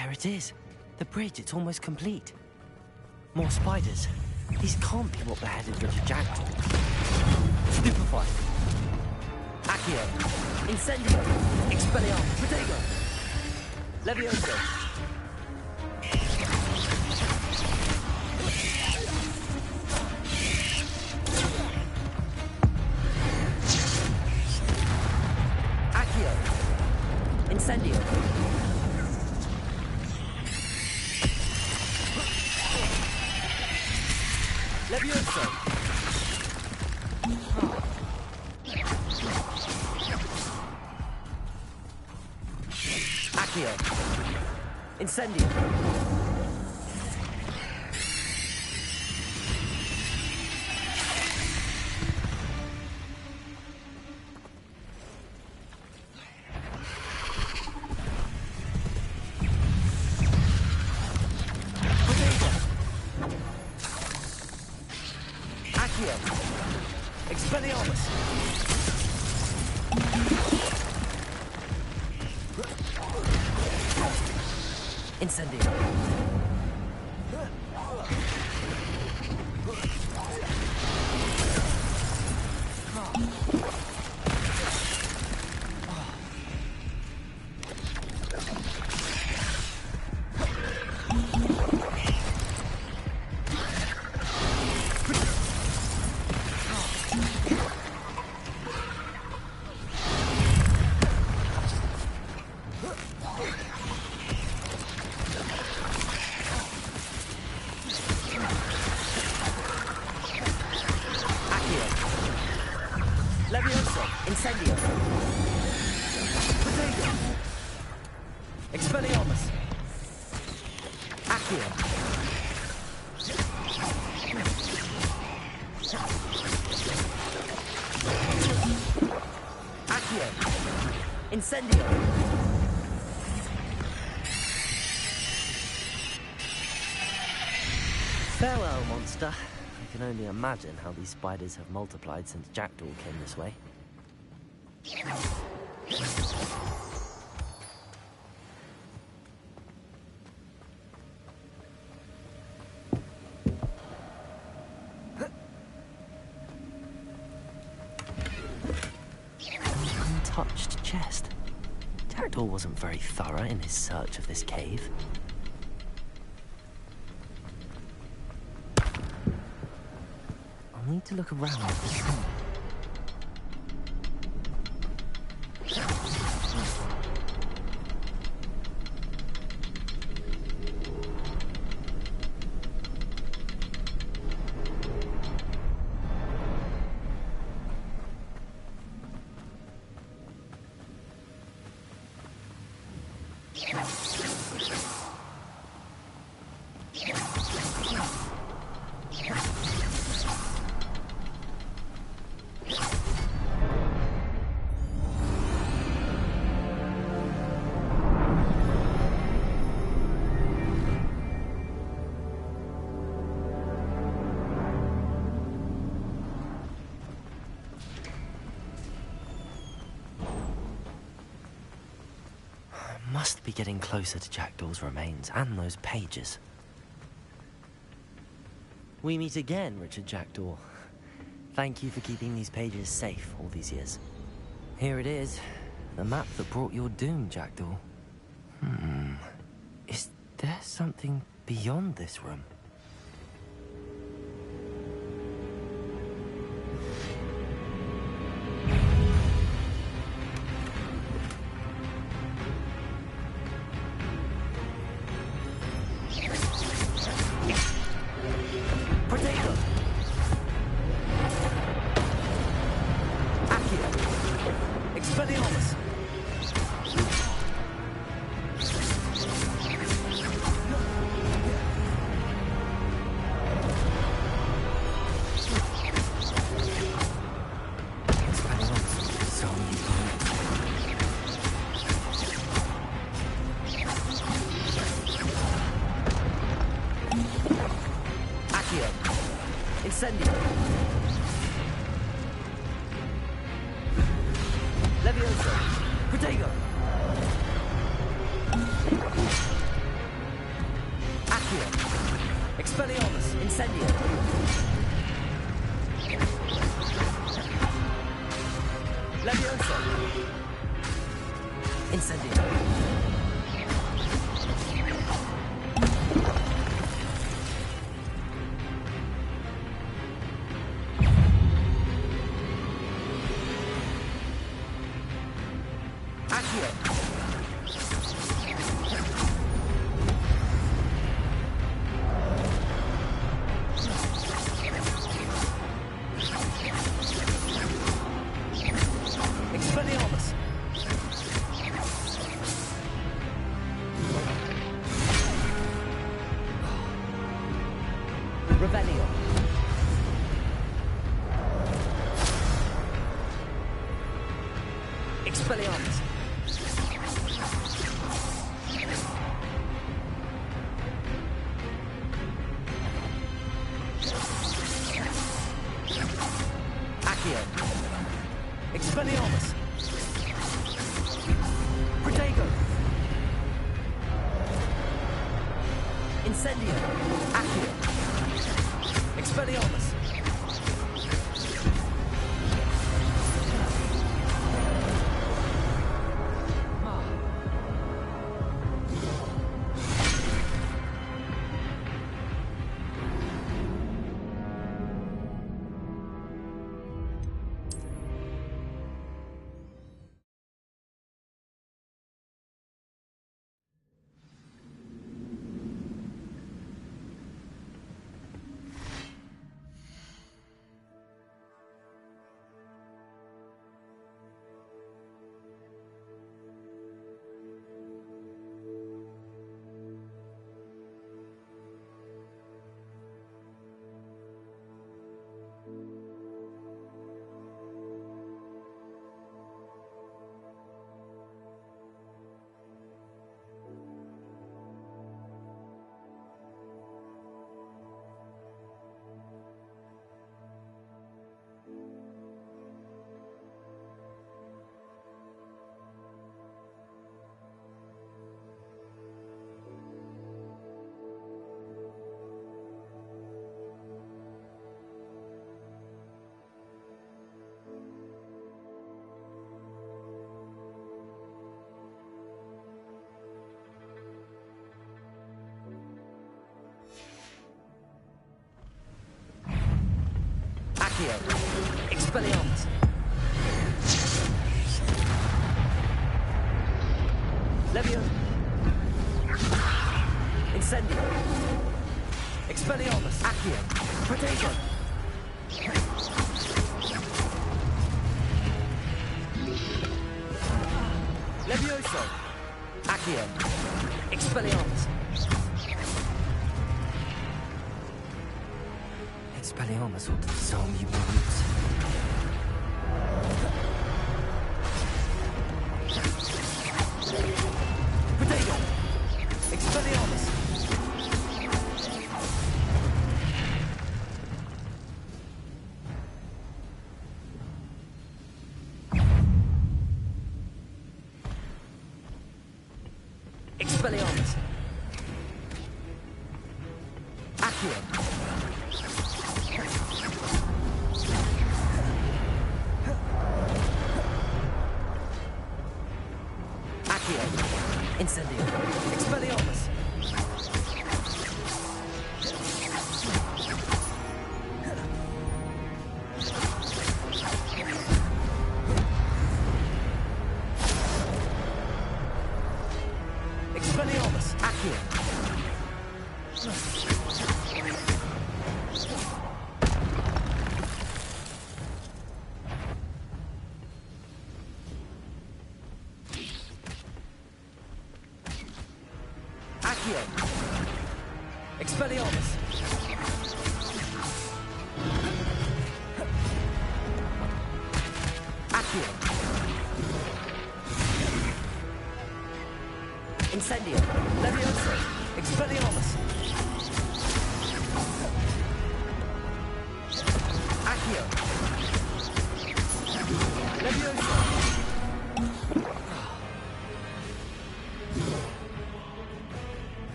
There it is. The bridge, it's almost complete. More spiders. These can't be what beheaded Richard Jackdaw. Stupefy. Accio. Incendio. Expelliarmus. Protego. Levioso. Accio. Incendio. Levioso. Accio. Incendio. Accio. Expelliarmus. Incendio. Levioso. Incendio. Protego. Expelliarmus. Accio. Accio. Incendio. Farewell, monster. I can only imagine how these spiders have multiplied since Jackdaw came this way. Untouched chest. Jackdaw wasn't very thorough in his search of this cave. I need to look around this room. Must be getting closer to Jackdaw's remains and those pages. We meet again, Richard Jackdaw. Thank you for keeping these pages safe all these years. Here it is, the map that brought your doom, Jackdaw. Is there something beyond this room? Incendio. Levioso. Protego. Accio. Expelliarmus. Incendio. Levioso. Incendio. Accio. Expelliarmus. Revelio. Expelliarmus. Accio. Expelliarmus. Protego. Incendio. Accio. Expelliarmus. Accio. Expelliarmus. Levio. Incendio. Expelliarmus. Accio. Protego. Levioso. Accio. Expelliarmus. Expelliarmus will dissolve you wounds. Protego. Expelliarmus. Expelliarmus. Accio. Accio. Incendio. Expelliarmus. Expelliarmus. Accio. Accio. Expelliarmus. Accio. Incendio. Levioso. Expelliarmus. Accio. Levioso.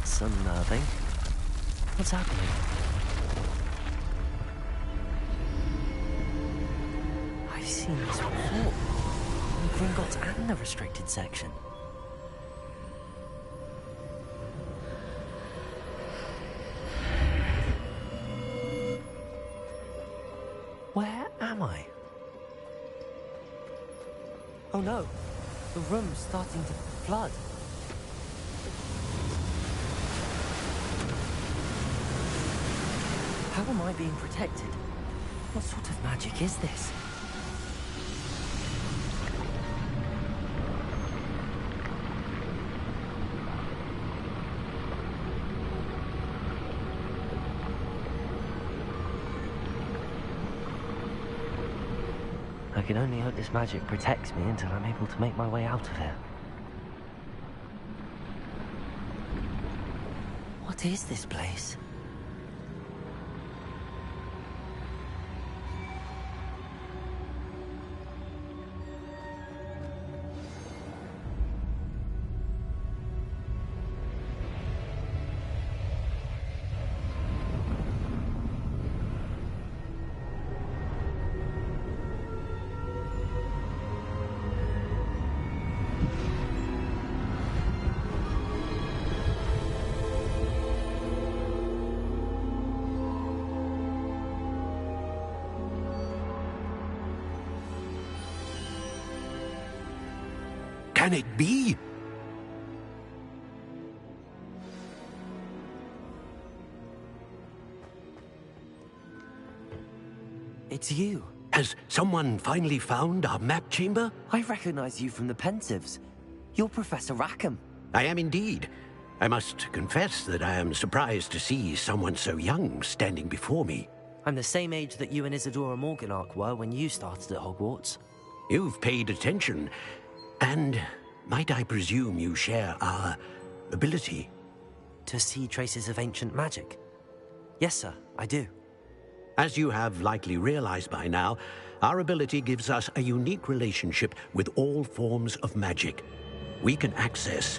That's unnerving. What's happening? I've seen this before. In Gringotts and the restricted section. Where am I? Oh no, the room's starting to flood. How am I being protected? What sort of magic is this? I can only hope this magic protects me until I'm able to make my way out of here. What is this place? Can it be? It's you. Has someone finally found our map chamber? I recognize you from the Pensives. You're Professor Rackham. I am indeed. I must confess that I am surprised to see someone so young standing before me. I'm the same age that you and Isadora Morganach were when you started at Hogwarts. You've paid attention. And might I presume you share our ability? To see traces of ancient magic? Yes, sir, I do. As you have likely realized by now, our ability gives us a unique relationship with all forms of magic. We can access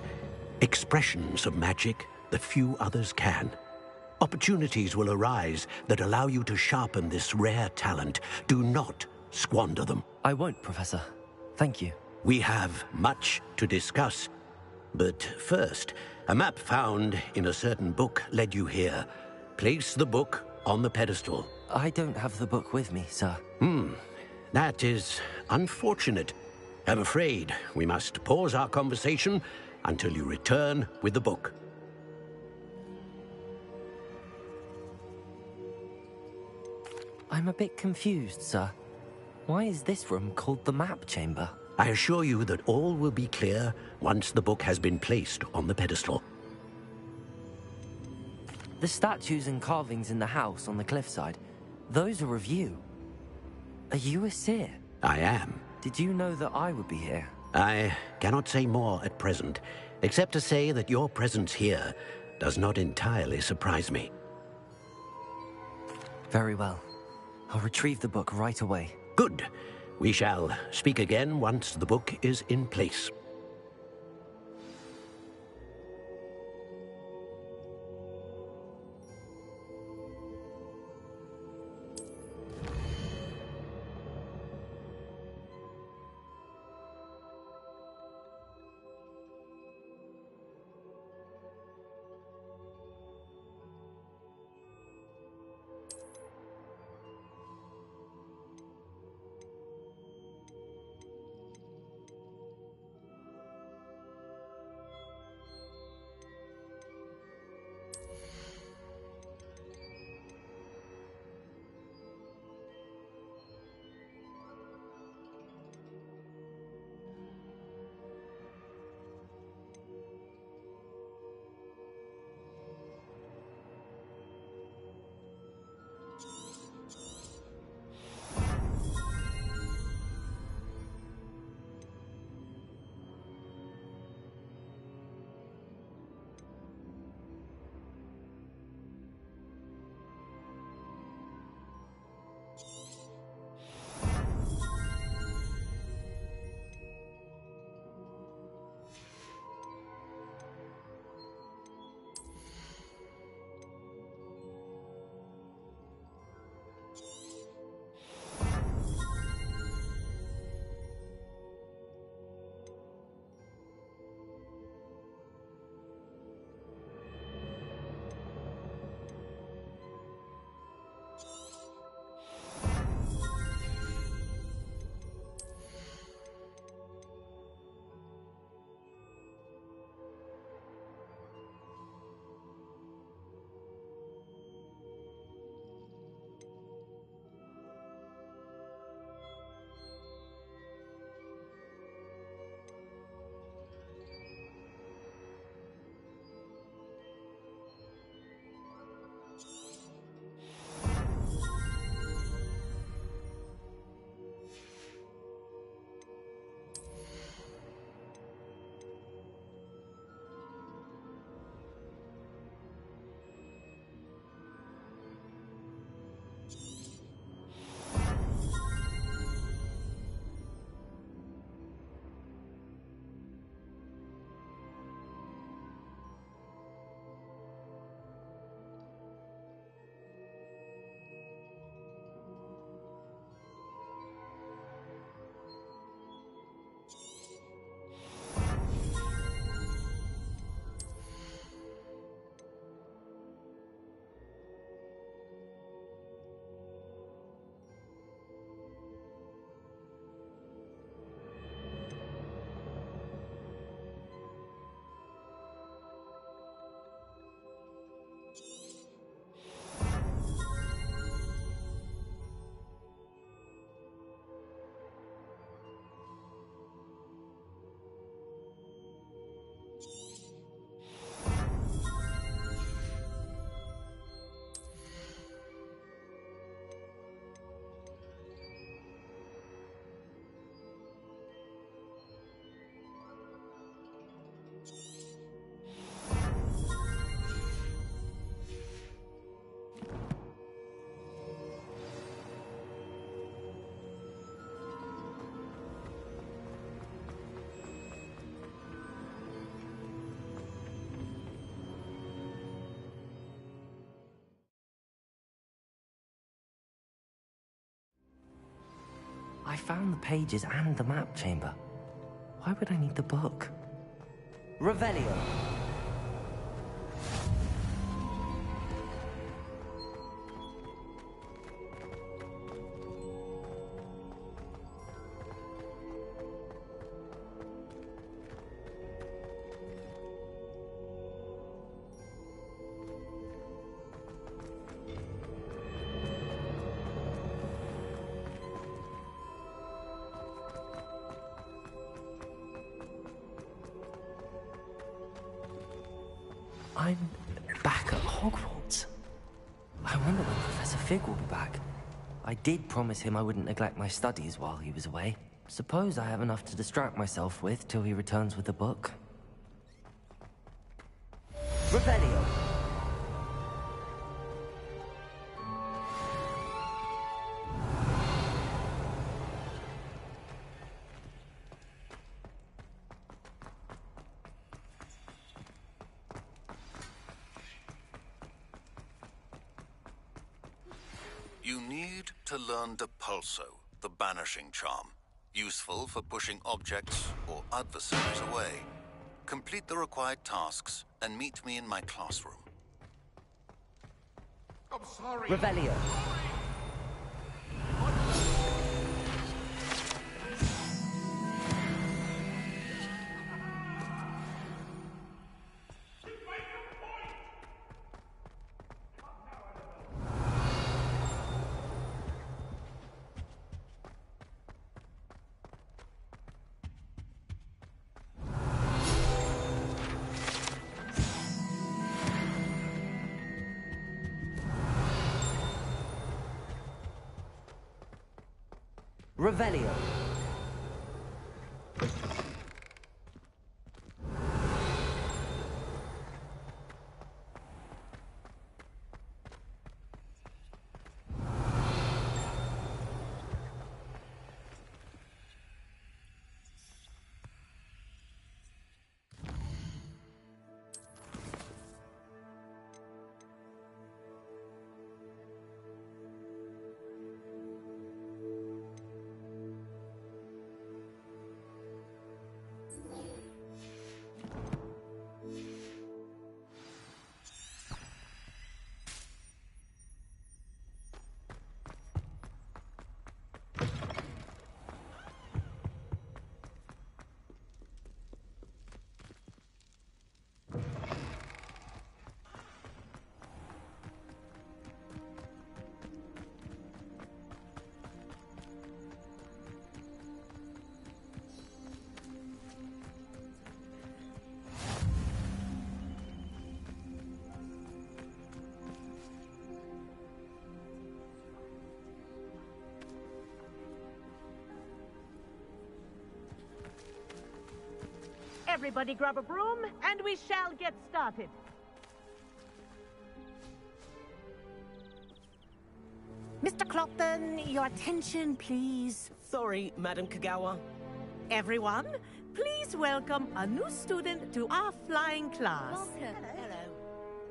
expressions of magic that few others can. Opportunities will arise that allow you to sharpen this rare talent. Do not squander them. I won't, Professor. Thank you. We have much to discuss. But first, a map found in a certain book led you here. Place the book on the pedestal. I don't have the book with me, sir. That is unfortunate. I'm afraid we must pause our conversation until you return with the book. I'm a bit confused, sir. Why is this room called the map chamber? I assure you that all will be clear once the book has been placed on the pedestal. The statues and carvings in the house on the cliffside, those are of you. Are you a seer? I am. Did you know that I would be here? I cannot say more at present, except to say that your presence here does not entirely surprise me. Very well. I'll retrieve the book right away. Good. We shall speak again once the book is in place. found the pages and the map chamber. Why would I need the book? Revelio. I'm back at Hogwarts. I wonder when Professor Fig will be back. I did promise him I wouldn't neglect my studies while he was away. Suppose I have enough to distract myself with till he returns with the book. Revelio. You need to learn Depulso, the banishing charm. Useful for pushing objects or adversaries away. Complete the required tasks and meet me in my classroom. I'm sorry. Revelio. Revelio. Everybody grab a broom, and we shall get started. Mr. Clockton, your attention, please. Sorry, Madam Kagawa. Everyone, please welcome a new student to our flying class. Welcome. Hello.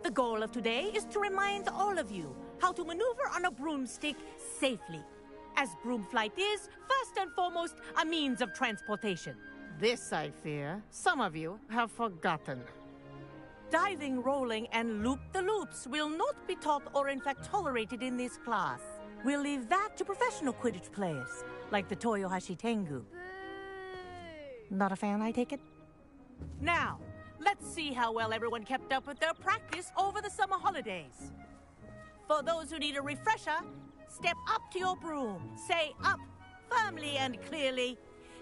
The goal of today is to remind all of you how to maneuver on a broomstick safely, as broom flight is, first and foremost, a means of transportation. This, I fear, some of you have forgotten. Diving, rolling, and loop-the-loops will not be taught or in fact tolerated in this class. We'll leave that to professional Quidditch players, like the Toyohashi Tengu. Not a fan, I take it? Now, let's see how well everyone kept up with their practice over the summer holidays. For those who need a refresher, step up to your broom, say up, firmly and clearly,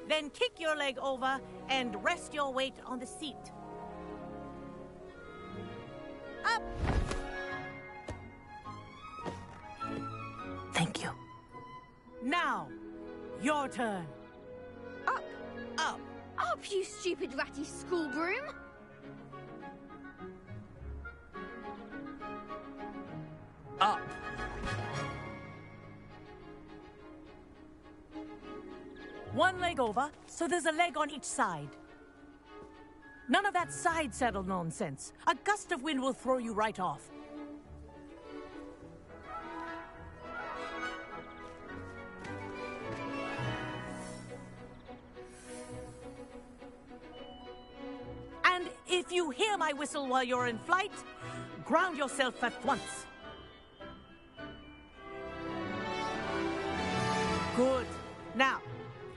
then kick your leg over and rest your weight on the seat. Up! Thank you. Now, your turn. Up! Up! Up, you stupid ratty school broom! Up! One leg over, so there's a leg on each side. None of that side saddle nonsense. A gust of wind will throw you right off. If you hear my whistle while you're in flight, ground yourself at once. Good. Now,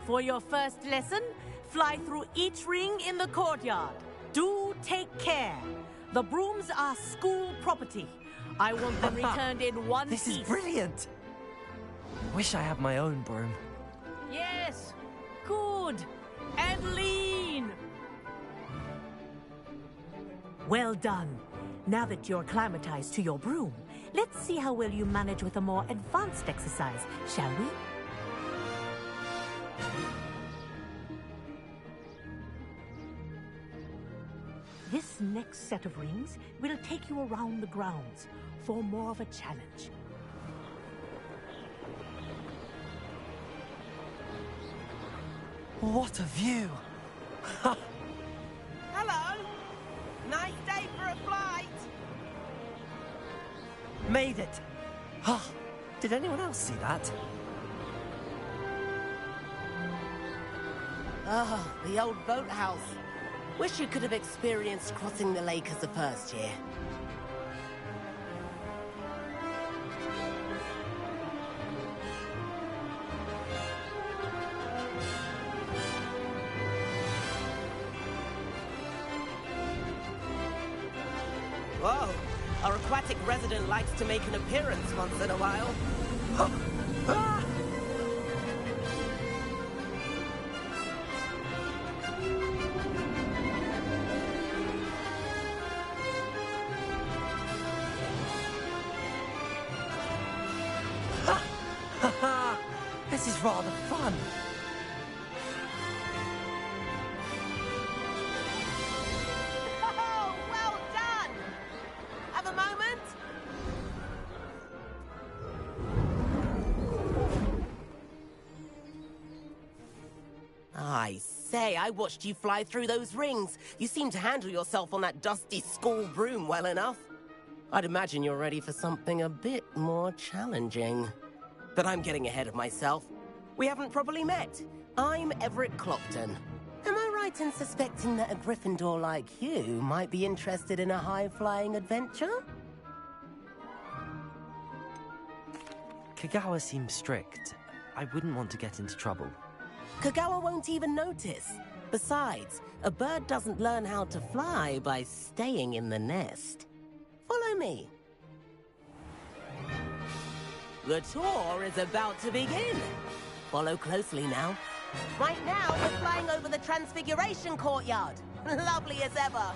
for your first lesson, fly through each ring in the courtyard. Do take care. The brooms are school property. I want them returned in one piece. This is brilliant. Wish I had my own broom. Yes. Good. And lean. Well done. Now that you're acclimatized to your broom, let's see how well you manage with a more advanced exercise, shall we? This next set of rings will take you around the grounds for more of a challenge. What a view! Hello! Nice day for a flight! Made it! Did anyone else see that? Oh, the old boathouse. Wish you could have experienced crossing the lake as a first year. Whoa! Our aquatic resident likes to make an appearance once in a while. This is rather fun. Oh, well done! Have a moment? I say, I watched you fly through those rings. You seem to handle yourself on that dusty school broom well enough. I'd imagine you're ready for something a bit more challenging. But I'm getting ahead of myself. We haven't properly met. I'm Everett Clopton. Am I right in suspecting that a Gryffindor like you might be interested in a high-flying adventure? Kagawa seems strict. I wouldn't want to get into trouble. Kagawa won't even notice. Besides, a bird doesn't learn how to fly by staying in the nest. Follow me. The tour is about to begin. Follow closely now. Right now, we're flying over the Transfiguration Courtyard. Lovely as ever.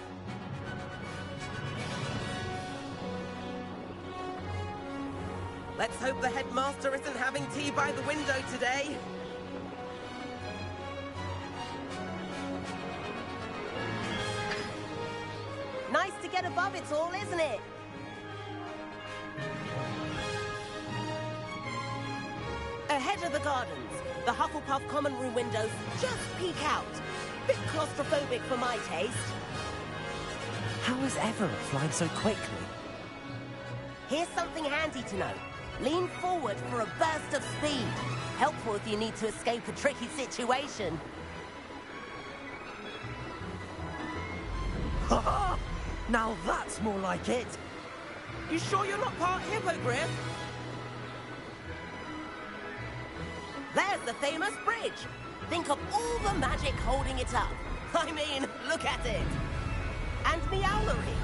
Let's hope the headmaster isn't having tea by the window today. Nice to get above it all, isn't it? Ahead of the gardens, the Hufflepuff common room windows just peek out. Bit claustrophobic for my taste. How is Everett flying so quickly? Here's something handy to know. Lean forward for a burst of speed. Helpful if you need to escape a tricky situation. Now that's more like it. You sure you're not part hippogriff? There's the famous bridge. Think of all the magic holding it up. I mean, look at it. And Meowlery.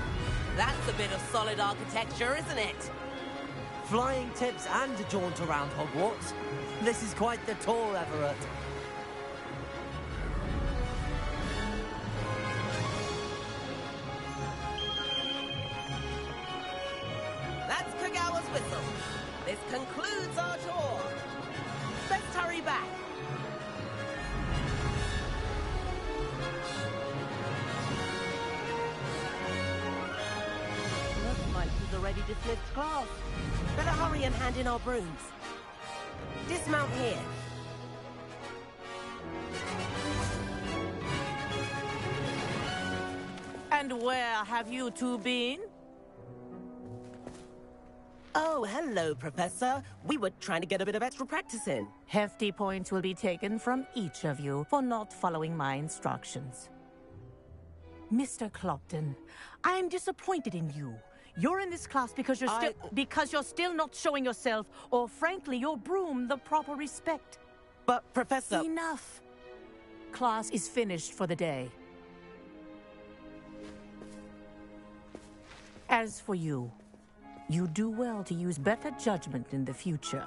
That's a bit of solid architecture, isn't it? Flying tips and a jaunt around Hogwarts. This is quite the tour, Everett. That's Kagawa's whistle. This concludes our tour. Let's hurry back. Looks like he's already dismissed class. Better hurry and hand in our brooms. Dismount here. And where have you two been? Oh, hello, Professor. We were trying to get a bit of extra practice in. Hefty points will be taken from each of you for not following my instructions. Mr. Clopton, I'm disappointed in you. You're in this class because you're still not showing yourself, or frankly, your broom the proper respect. But, Professor... Enough. Class is finished for the day. As for you, you do well to use better judgment in the future.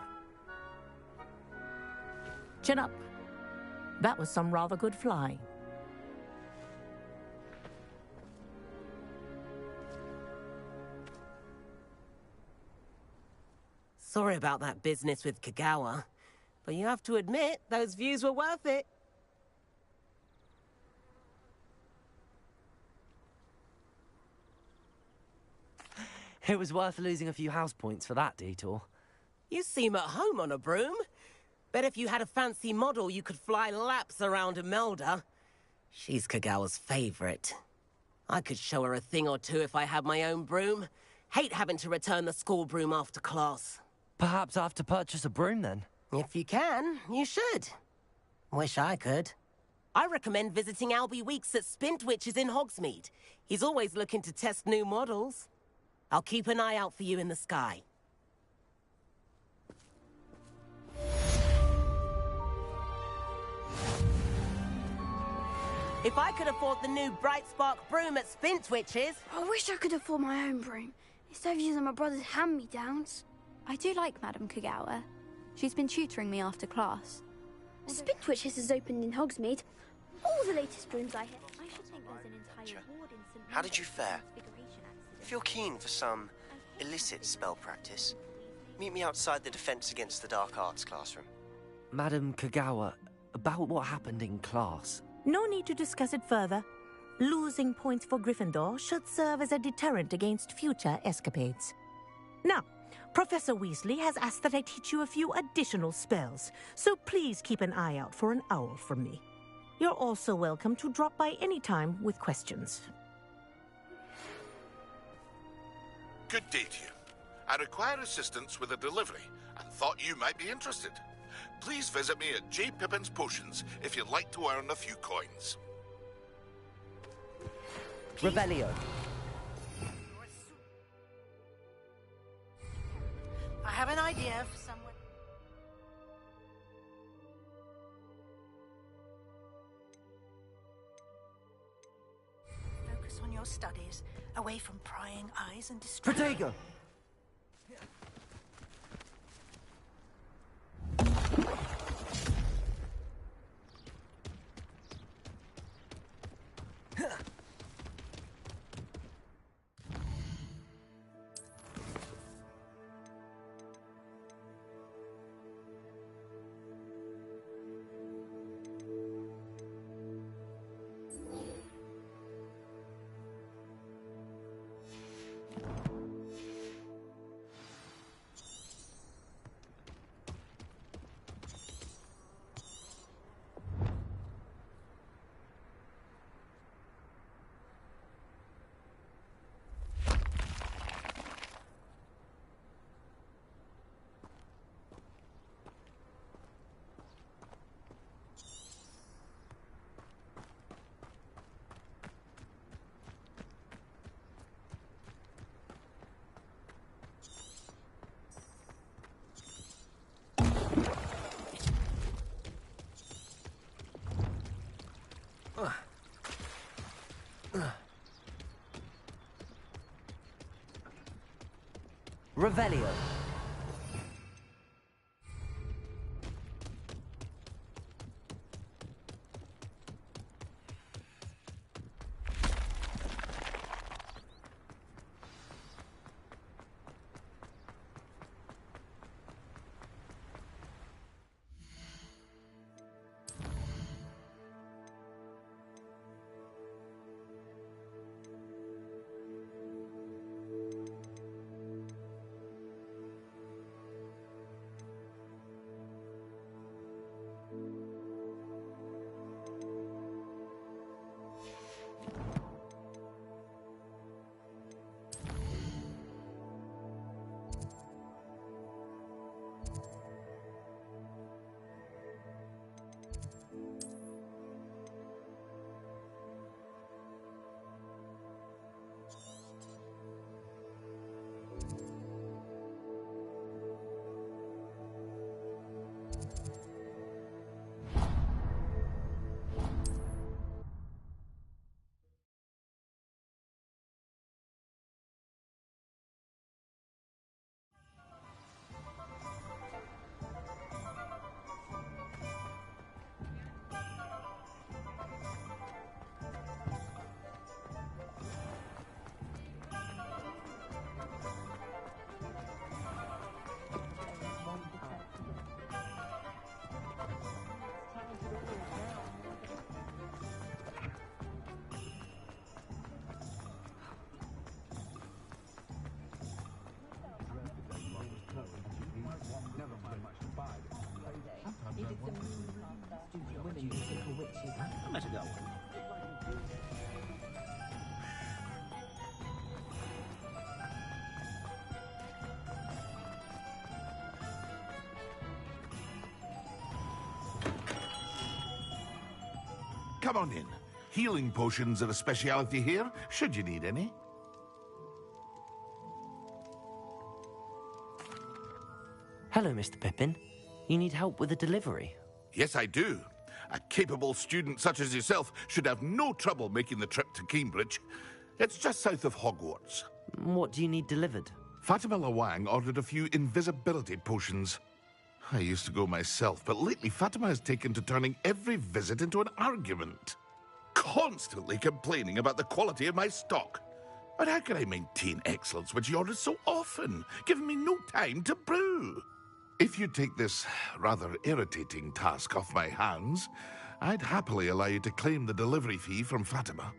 Chin up. That was some rather good flying. Sorry about that business with Kagawa, but you have to admit, those views were worth it. It was worth losing a few house points for that detour. You seem at home on a broom. Bet if you had a fancy model, you could fly laps around Imelda. She's Kagawa's favorite. I could show her a thing or two if I had my own broom. Hate having to return the school broom after class. Perhaps I have to purchase a broom then? If you can, you should. Wish I could. I recommend visiting Albie Weeks at Spintwitches in Hogsmeade. He's always looking to test new models. I'll keep an eye out for you in the sky. If I could afford the new Bright Spark broom at Spintwitches... I wish I could afford my own broom, instead of using my brother's hand-me-downs. I do like Madame Kagawa. She's been tutoring me after class. Spintwitches has opened in Hogsmeade. All the latest brooms I have. I should think there's an entire ward in St. How did you fare? If you're keen for some illicit spell practice, meet me outside the Defense Against the Dark Arts classroom. Madame Kagawa, about what happened in class. No need to discuss it further. Losing points for Gryffindor should serve as a deterrent against future escapades. Now, Professor Weasley has asked that I teach you a few additional spells, so please keep an eye out for an owl from me. You're also welcome to drop by any time with questions. Good day to you. I require assistance with a delivery and thought you might be interested. Please visit me at J. Pippin's Potions if you'd like to earn a few coins. Revelio. I have an idea for someone. Focus on your studies, away from prying eyes and distraction. Protego! Revelio. come on in. Healing potions are a speciality here, should you need any. Hello, Mr. Pippin. You need help with a delivery? Yes, I do. A capable student such as yourself should have no trouble making the trip to Cambridge. It's just south of Hogwarts. What do you need delivered? Fatima Lawang ordered a few invisibility potions. I used to go myself, but lately Fatima has taken to turning every visit into an argument. Constantly complaining about the quality of my stock. But how can I maintain excellence when she orders so often, giving me no time to brew? If you take this rather irritating task off my hands, I'd happily allow you to claim the delivery fee from Fatima.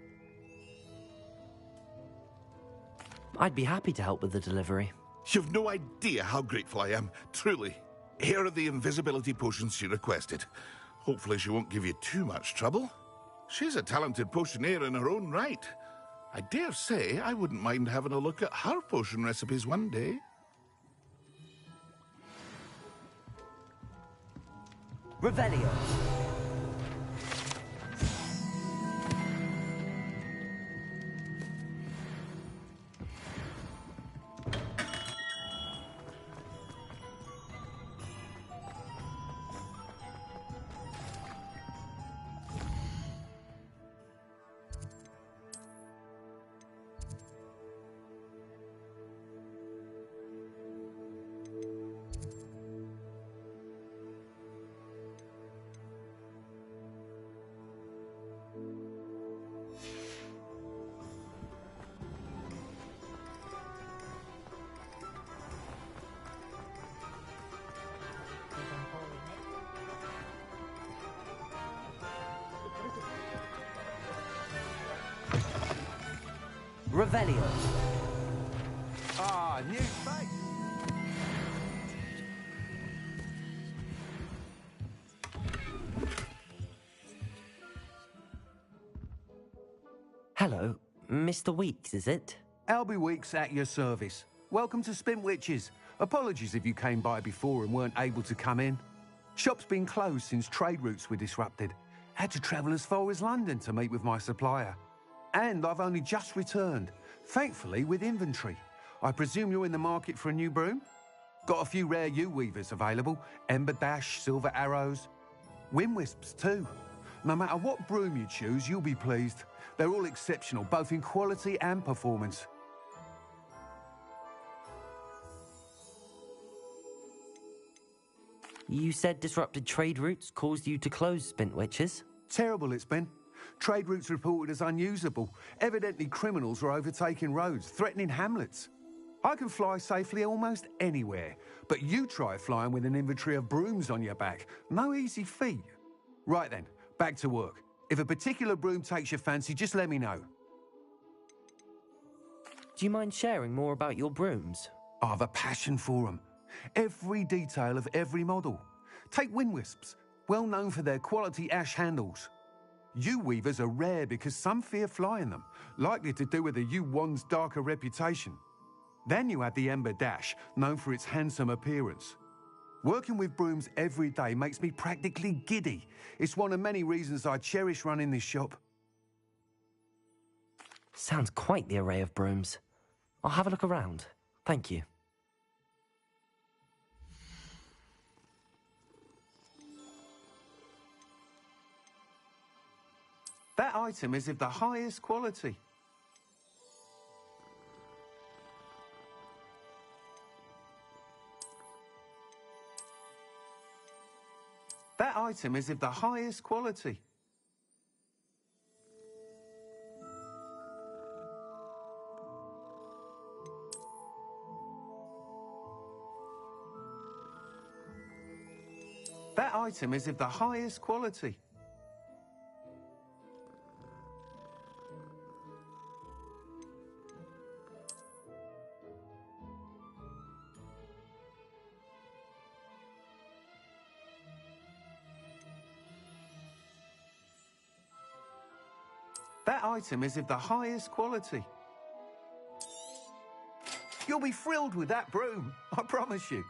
I'd be happy to help with the delivery. You've no idea how grateful I am, truly. Here are the invisibility potions she requested. Hopefully she won't give you too much trouble. She's a talented potioneer in her own right. I dare say I wouldn't mind having a look at her potion recipes one day. Revelio. Revelio. Ah, new face. Hello, Mr. Weeks, is it? Albie Weeks at your service. Welcome to Spintwitches. Apologies if you came by before and weren't able to come in. Shop's been closed since trade routes were disrupted. Had to travel as far as London to meet with my supplier. And I've only just returned, thankfully with inventory. I presume you're in the market for a new broom? Got a few rare U-weavers available. Ember Dash, Silver Arrows. Wind Wisps too. No matter what broom you choose, you'll be pleased. They're all exceptional, both in quality and performance. You said disrupted trade routes caused you to close Spintwitches? Terrible it's been. Trade routes reported as unusable. Evidently criminals were overtaking roads, threatening hamlets. I can fly safely almost anywhere, but you try flying with an inventory of brooms on your back. No easy feat. Right then, back to work. If a particular broom takes your fancy, just let me know. Do you mind sharing more about your brooms? I have a passion for them. Every detail of every model. Take Wind Wisps, well known for their quality ash handles. U-weavers are rare because some fear flying them, likely to do with the U-wand's darker reputation. Then you have the Ember Dash, known for its handsome appearance. Working with brooms every day makes me practically giddy. It's one of many reasons I cherish running this shop. Sounds quite the array of brooms. I'll have a look around. Thank you. That item is of the highest quality. That item is of the highest quality. That item is of the highest quality. That item is of the highest quality. You'll be thrilled with that broom, I promise you.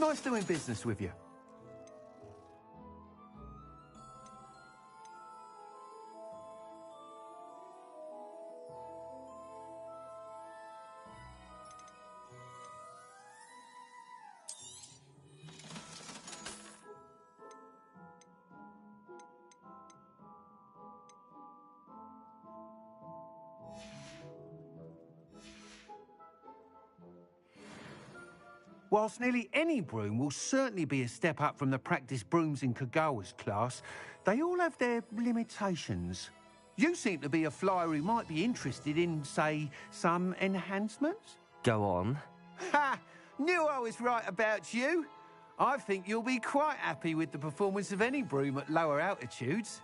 Nice doing business with you. Whilst nearly any broom will certainly be a step up from the practice brooms in Kagawa's class, they all have their limitations. You seem to be a flyer who might be interested in, say, some enhancements? Go on. Ha! Knew I was right about you. I think you'll be quite happy with the performance of any broom at lower altitudes.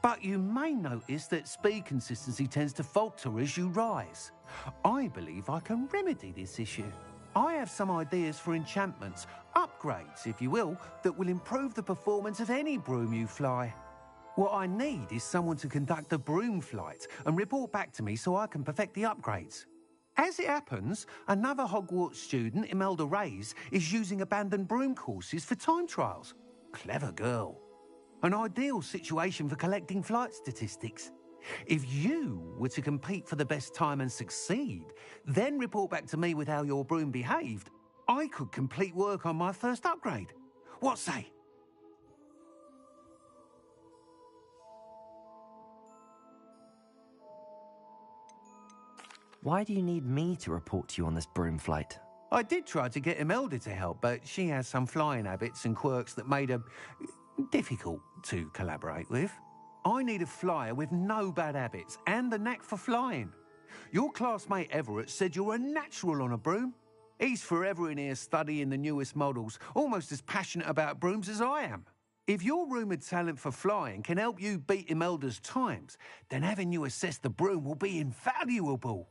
But you may notice that speed consistency tends to falter as you rise. I believe I can remedy this issue. I have some ideas for enchantments, upgrades, if you will, that will improve the performance of any broom you fly. What I need is someone to conduct a broom flight and report back to me so I can perfect the upgrades. As it happens, another Hogwarts student, Imelda Reyes, is using abandoned broom courses for time trials. Clever girl. An ideal situation for collecting flight statistics. If you were to compete for the best time and succeed, then report back to me with how your broom behaved, I could complete work on my first upgrade. What say? Why do you need me to report to you on this broom flight? I did try to get Imelda to help, but she has some flying habits and quirks that made her difficult to collaborate with. I need a flyer with no bad habits and the knack for flying. Your classmate Everett said you're a natural on a broom. He's forever in here studying the newest models, almost as passionate about brooms as I am. If your rumoured talent for flying can help you beat Imelda's times, then having you assess the broom will be invaluable.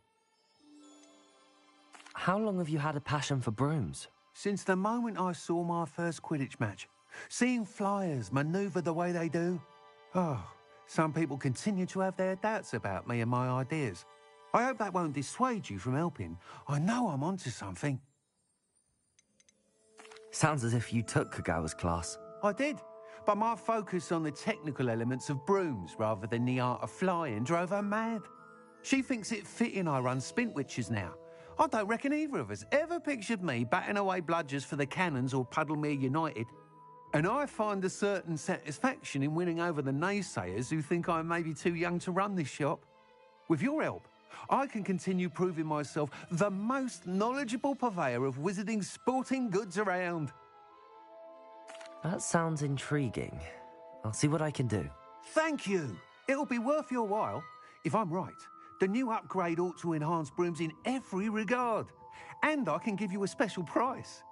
How long have you had a passion for brooms? Since the moment I saw my first Quidditch match. Seeing flyers manoeuvre the way they do. Oh, some people continue to have their doubts about me and my ideas. I hope that won't dissuade you from helping. I know I'm onto something. Sounds as if you took Kagawa's class. I did, but my focus on the technical elements of brooms rather than the art of flying drove her mad. She thinks it fitting I run Spintwitches now. I don't reckon either of us ever pictured me batting away bludgers for the Cannons or Puddlemere United. And I find a certain satisfaction in winning over the naysayers who think I may be too young to run this shop. With your help, I can continue proving myself the most knowledgeable purveyor of wizarding sporting goods around. That sounds intriguing. I'll see what I can do. Thank you. It'll be worth your while. If I'm right, the new upgrade ought to enhance brooms in every regard. And I can give you a special price.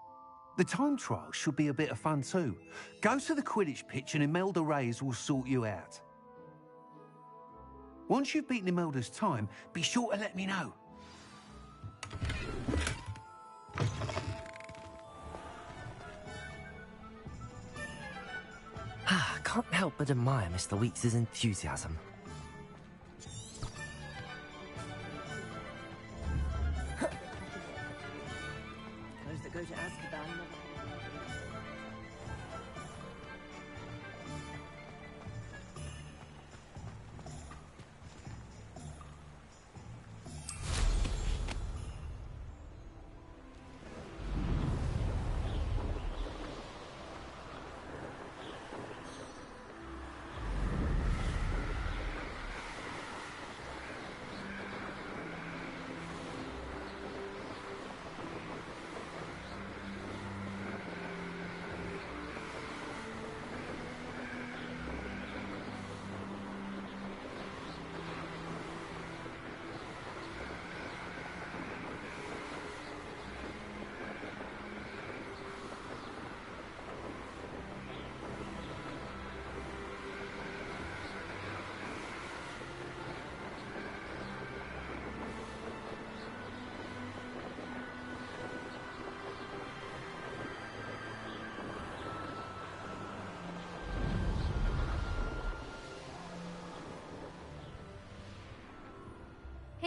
The time trial should be a bit of fun too. Go to the Quidditch pitch and Imelda Reyes will sort you out. Once you've beaten Imelda's time, be sure to let me know. I can't help but admire Mr. Weeks' enthusiasm. Those that go to Azkaban never...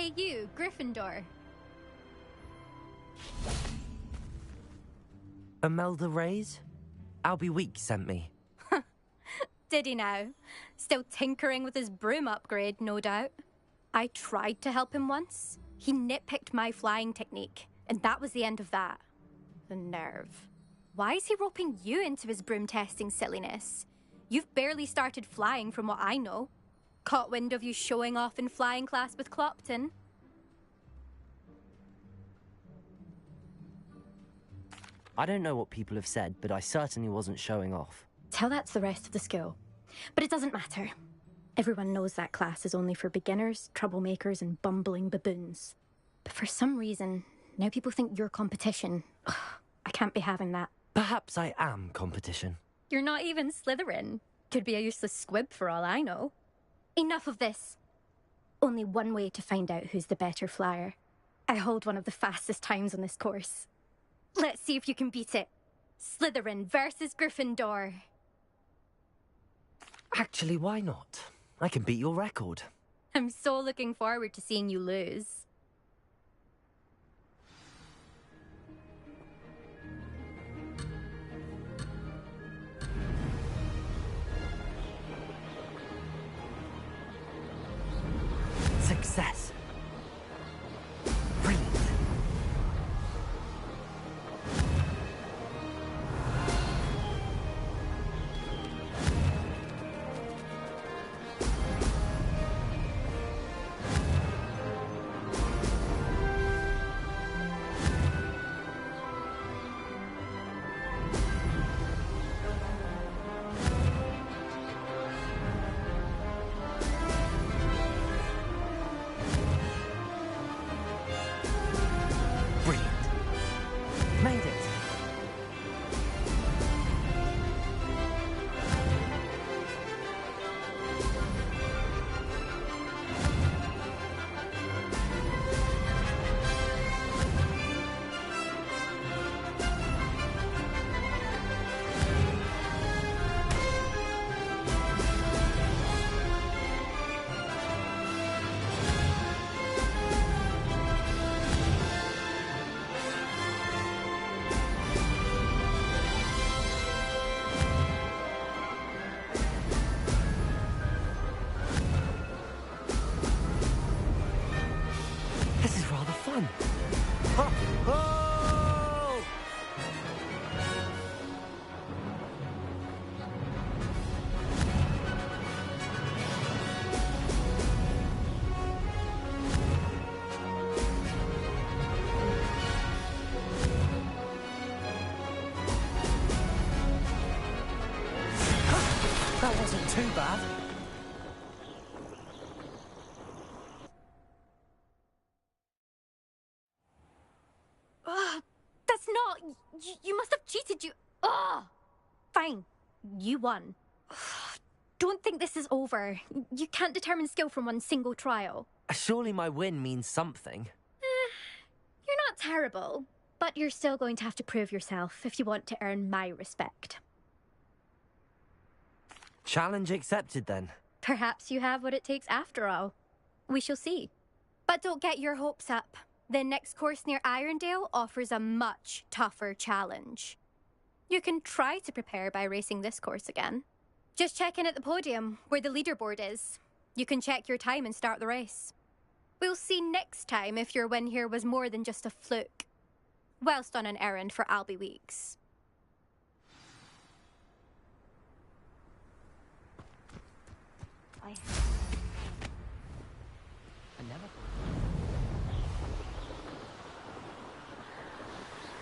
Hey you, Gryffindor. Imelda Reyes? Albie Weeks sent me. Did he now? Still tinkering with his broom upgrade, no doubt. I tried to help him once. He nitpicked my flying technique, and that was the end of that. The nerve. Why is he roping you into his broom testing silliness? You've barely started flying from what I know. Caught wind of you showing off in flying class with Clopton. I don't know what people have said, but I certainly wasn't showing off. Tell that to the rest of the school. But it doesn't matter. Everyone knows that class is only for beginners, troublemakers, and bumbling baboons. But for some reason, now people think you're competition. Ugh, I can't be having that. Perhaps I am competition. You're not even Slytherin. Could be a useless squib for all I know. Enough of this. Only one way to find out who's the better flyer. I hold one of the fastest times on this course. Let's see if you can beat it. Slytherin versus Gryffindor. Actually, why not? I can beat your record. I'm so looking forward to seeing you lose. Success. Brilliant. Made it. This is rather fun. Oh! Oh! That wasn't too bad. That's not... You must have cheated, you... Ugh! Fine. You won. Don't think this is over. You can't determine skill from one single trial. Surely my win means something. You're not terrible, but you're still going to have to prove yourself if you want to earn my respect. Challenge accepted, then. Perhaps you have what it takes after all. We shall see. But don't get your hopes up. The next course near Irondale offers a much tougher challenge. You can try to prepare by racing this course again. Just check in at the podium, where the leaderboard is. You can check your time and start the race. We'll see next time if your win here was more than just a fluke. Whilst on an errand for Albie Weeks.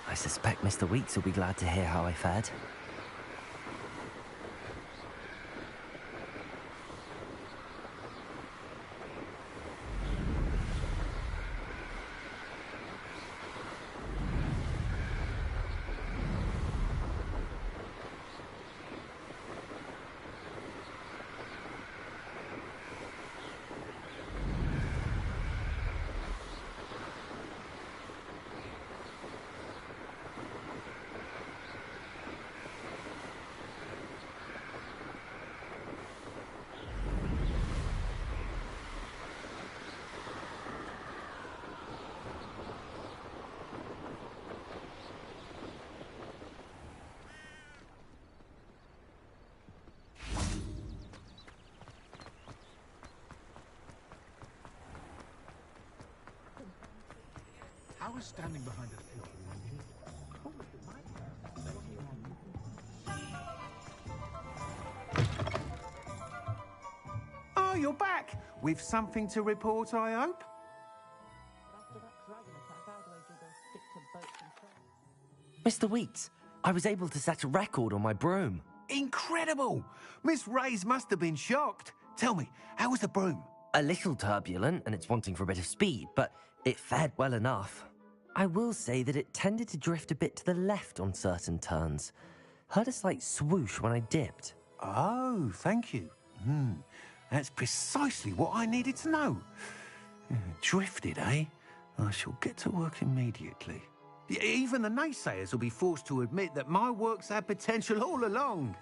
I suspect Mr. Weeks will be glad to hear how I fared. I was standing behind a pillar. Oh, you're back! With something to report, I hope? Mr. Weeks, I was able to set a record on my broom. Incredible! Miss Reyes must have been shocked. Tell me, how was the broom? A little turbulent, and it's wanting for a bit of speed, but it fared well enough. I will say that it tended to drift a bit to the left on certain turns. Heard a slight swoosh when I dipped. Oh, thank you. That's precisely what I needed to know. Drifted, eh? I shall get to work immediately. Even the naysayers will be forced to admit that my work's had potential all along.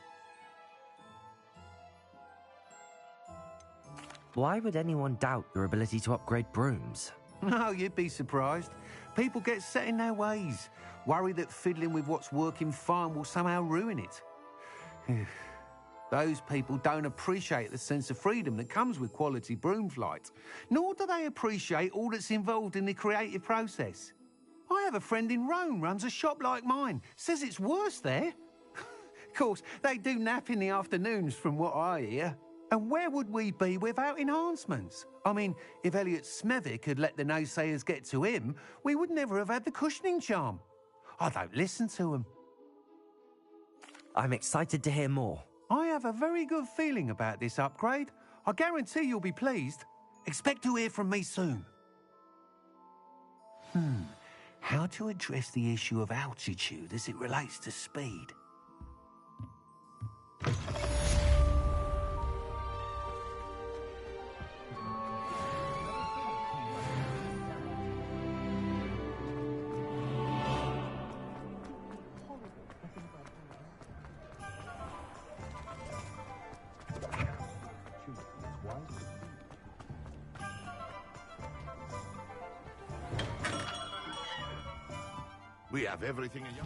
Why would anyone doubt your ability to upgrade brooms? No, you'd be surprised. People get set in their ways, worry that fiddling with what's working fine will somehow ruin it. Those people don't appreciate the sense of freedom that comes with quality broom flight, nor do they appreciate all that's involved in the creative process. I have a friend in Rome runs a shop like mine, says it's worse there. Of course, they do nap in the afternoons from what I hear. And where would we be without enhancements? I mean, if Elliot Smethwick had let the naysayers get to him, we would never have had the cushioning charm. I don't listen to them. I'm excited to hear more. I have a very good feeling about this upgrade. I guarantee you'll be pleased. Expect to hear from me soon. How to address the issue of altitude as it relates to speed? We have everything in your...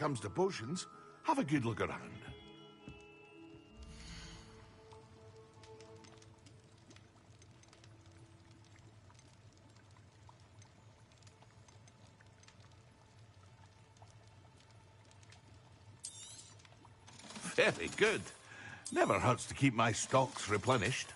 comes to potions, have a good look around. Very good. Never hurts to keep my stocks replenished.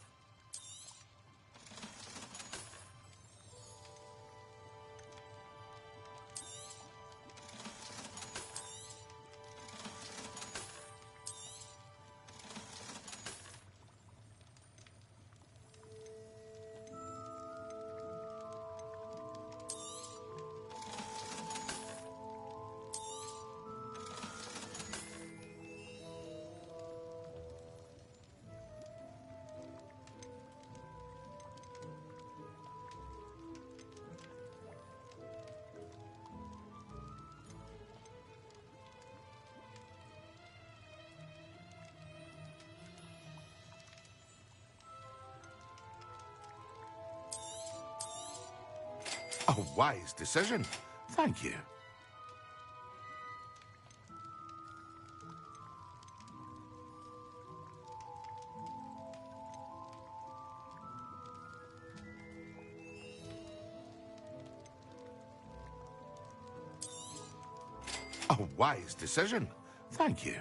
A wise decision. Thank you. A wise decision. Thank you.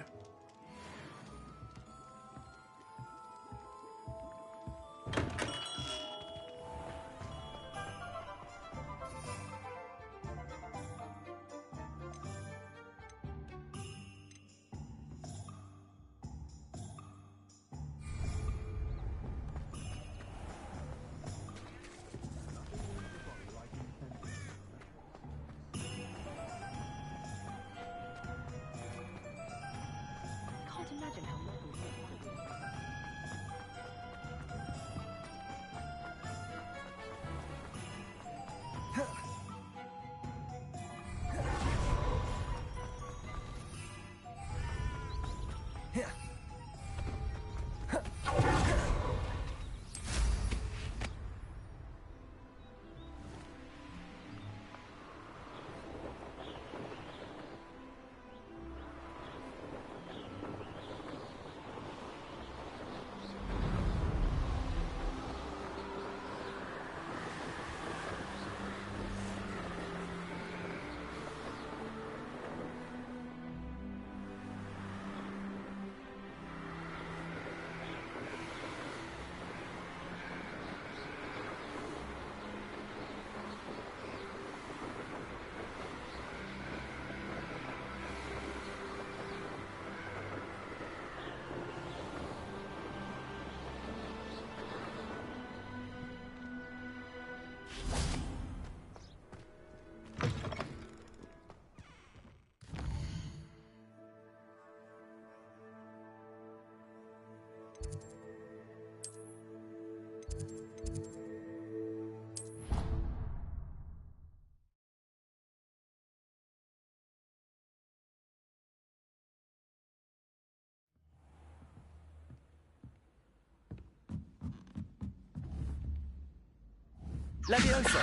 Levioso!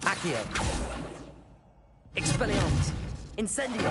Accio! Expelliarmus! Incendio!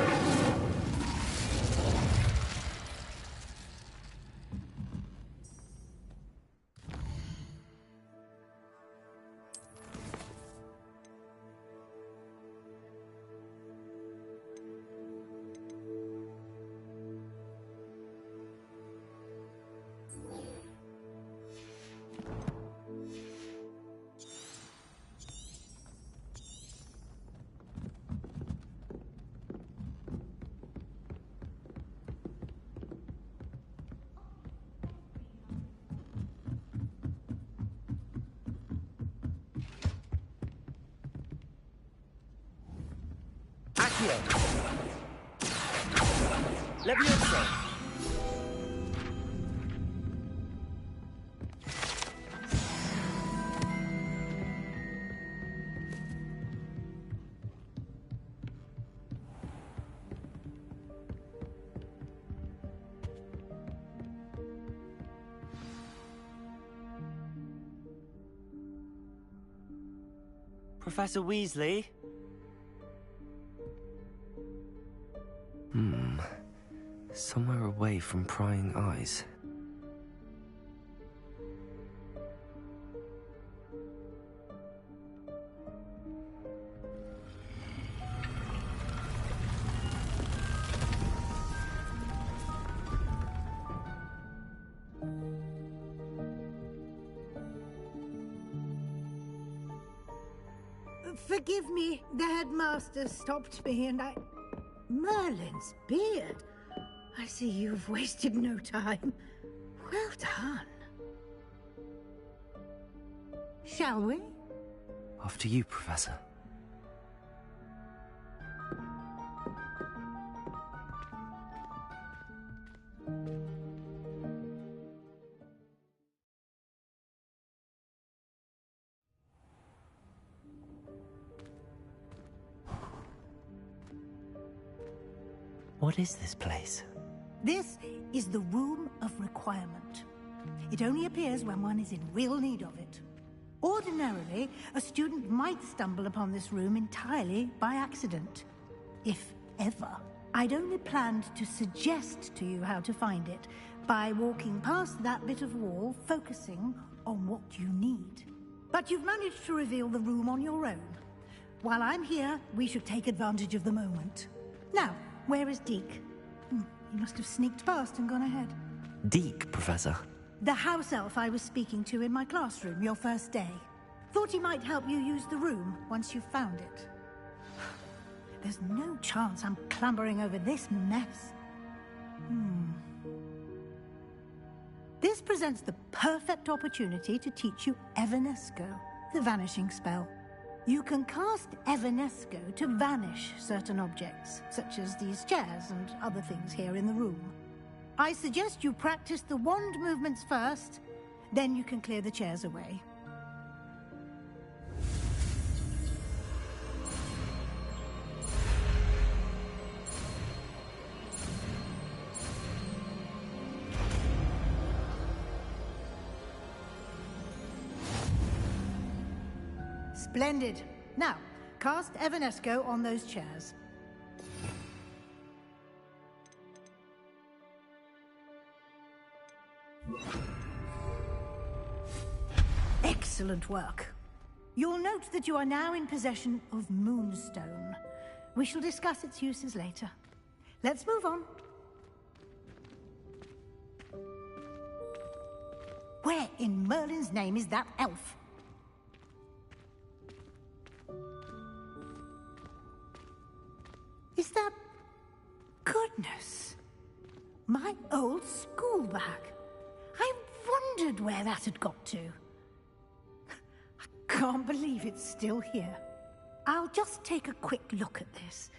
Accio! Levioso! Professor Weasley? Somewhere away from prying eyes. Forgive me, the headmaster stopped me and I... Merlin's beard. I see you've wasted no time. Well done. Shall we? After you, Professor. What is this place? This is the Room of Requirement. It only appears when one is in real need of it. Ordinarily, a student might stumble upon this room entirely by accident. If ever. I'd only planned to suggest to you how to find it by walking past that bit of wall, focusing on what you need. But you've managed to reveal the room on your own. While I'm here, we should take advantage of the moment. Now, where is Deke? He must have sneaked past and gone ahead. Deke, Professor. The house elf I was speaking to in my classroom your first day. Thought he might help you use the room once you've found it. There's no chance I'm clambering over this mess. This presents the perfect opportunity to teach you Evanesco, the vanishing spell. You can cast Evanesco to vanish certain objects, such as these chairs and other things here in the room. I suggest you practice the wand movements first, then you can clear the chairs away. Splendid. Now, cast Evanesco on those chairs. Excellent work. You'll note that you are now in possession of Moonstone. We shall discuss its uses later. Let's move on. Where in Merlin's name is that elf? Is that... Goodness. My old school bag. I wondered where that had got to. I can't believe it's still here. I'll just take a quick look at this.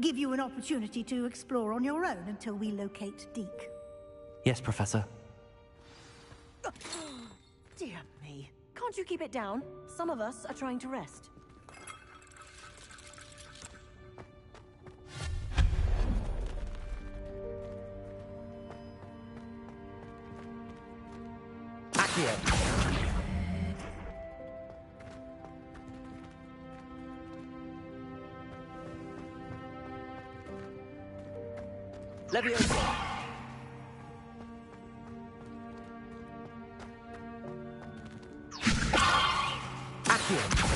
Give you an opportunity to explore on your own until we locate Deke. Yes, Professor. Dear me. Can't you keep it down? Some of us are trying to rest. Leviosa. Accio.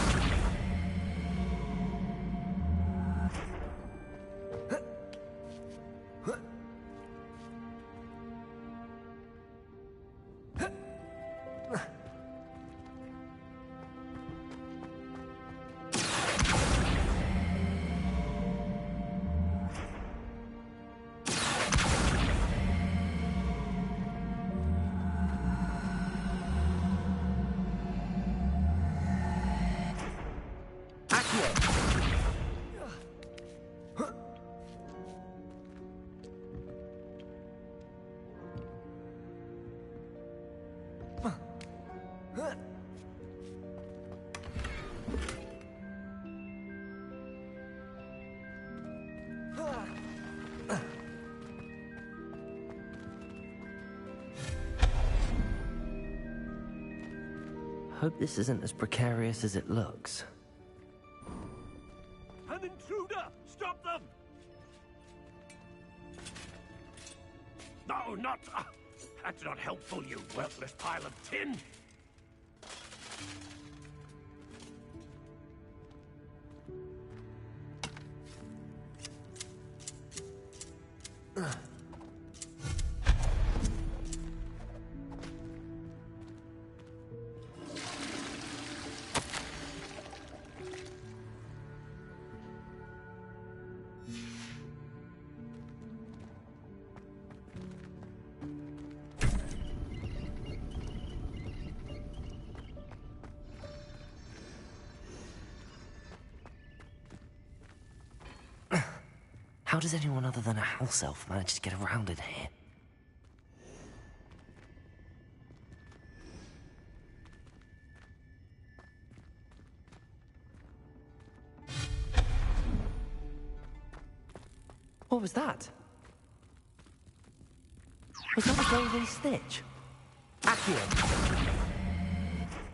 Hope this isn't as precarious as it looks. An intruder! Stop them! No, not... that's not helpful, you worthless pile of tin. How does anyone other than a house elf manage to get around in here? What was that? Was that a golden snitch? Accio!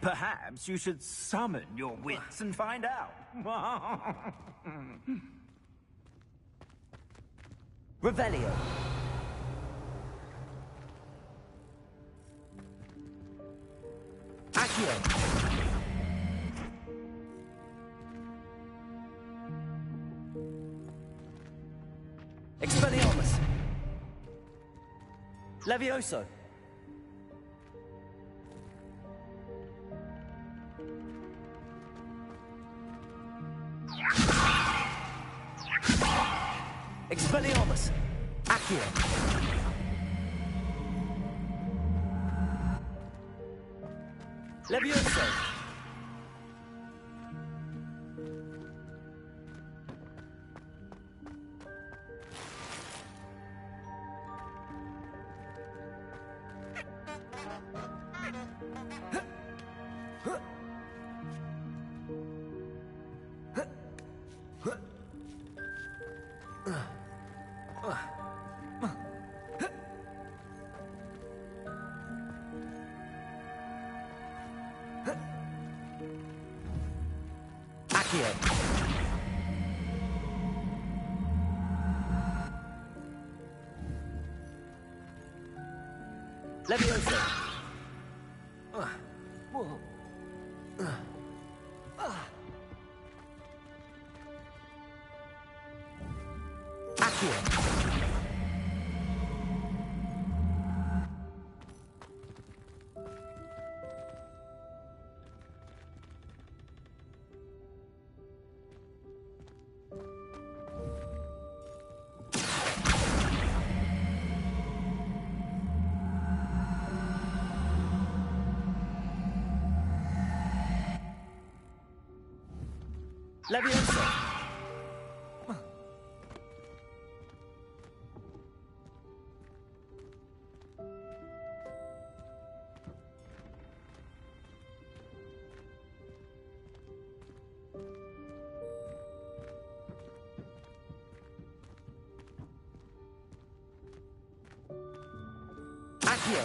Perhaps you should summon your wits and find out. Revelio! Accio! Expelliarmus! Levioso! Expelliarmus! Accio! Levioso! Levioso! Accio! Levioso! Accio!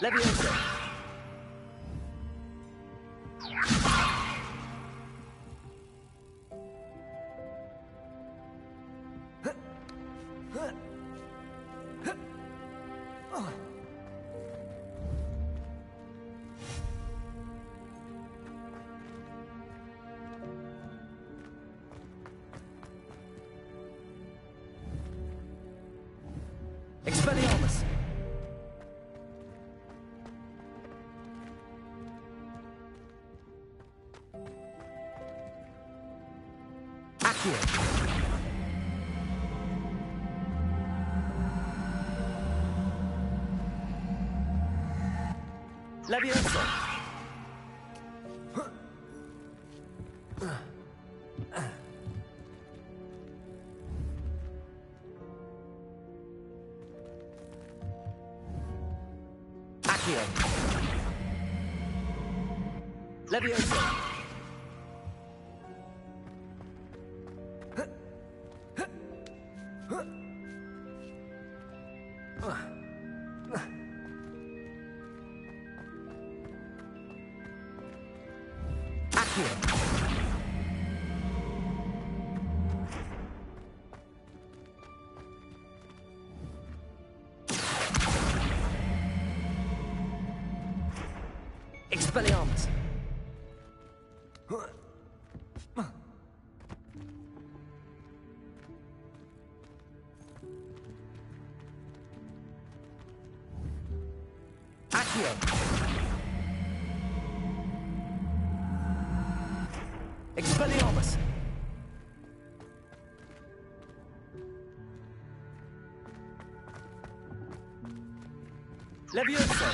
Levioso! Expelliarmus! Accio! Levioso! Accio! Levioso! Accio! Expelliarmus! Accio! Expelliarmus! Levioso!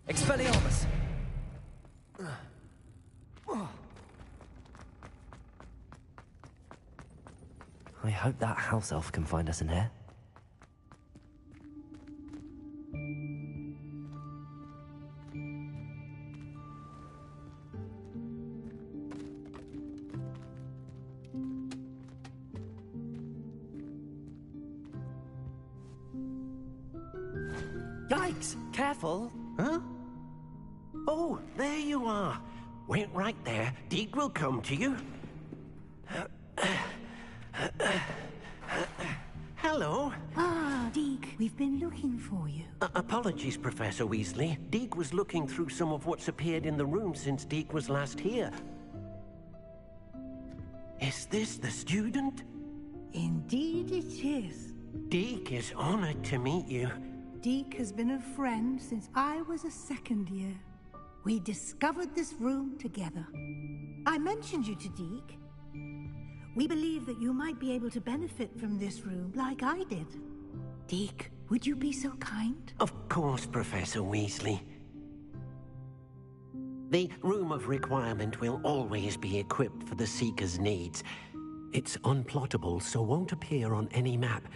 Expelliarmus! I hope that house elf can find us in here. Yikes! Careful! Huh? Oh, there you are. Wait right there. Deke will come to you. Hello. Ah, Deke, we've been looking for you. Apologies, Professor Weasley. Deke was looking through some of what's appeared in the room since Deke was last here. Is this the student? Indeed it is. Deke is honored to meet you. Deke has been a friend since I was a second year. We discovered this room together. I mentioned you to Deke. We believe that you might be able to benefit from this room like I did. Deke, would you be so kind? Of course, Professor Weasley. The Room of Requirement will always be equipped for the Seeker's needs. It's unplottable, so won't appear on any map.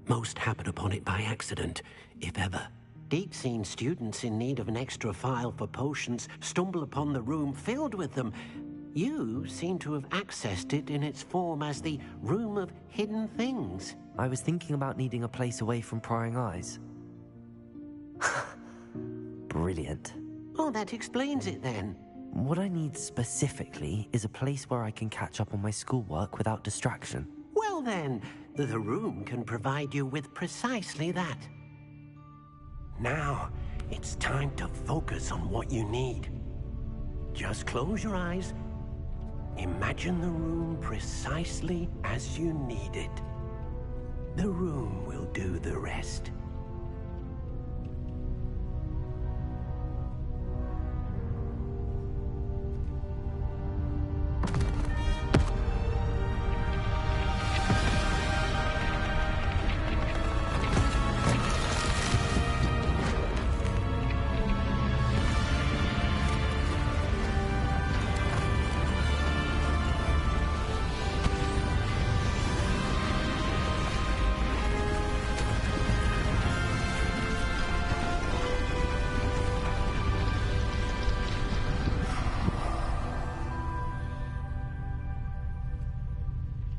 Most happen upon it by accident, if ever. Deke's seen students in need of an extra file for potions stumble upon the room filled with them. You seem to have accessed it in its form as the Room of Hidden Things. I was thinking about needing a place away from prying eyes. Brilliant. Oh, that explains it then. What I need specifically is a place where I can catch up on my schoolwork without distraction. Well then, the room can provide you with precisely that. Now, it's time to focus on what you need. Just close your eyes. Imagine the room precisely as you need it. The room will do the rest.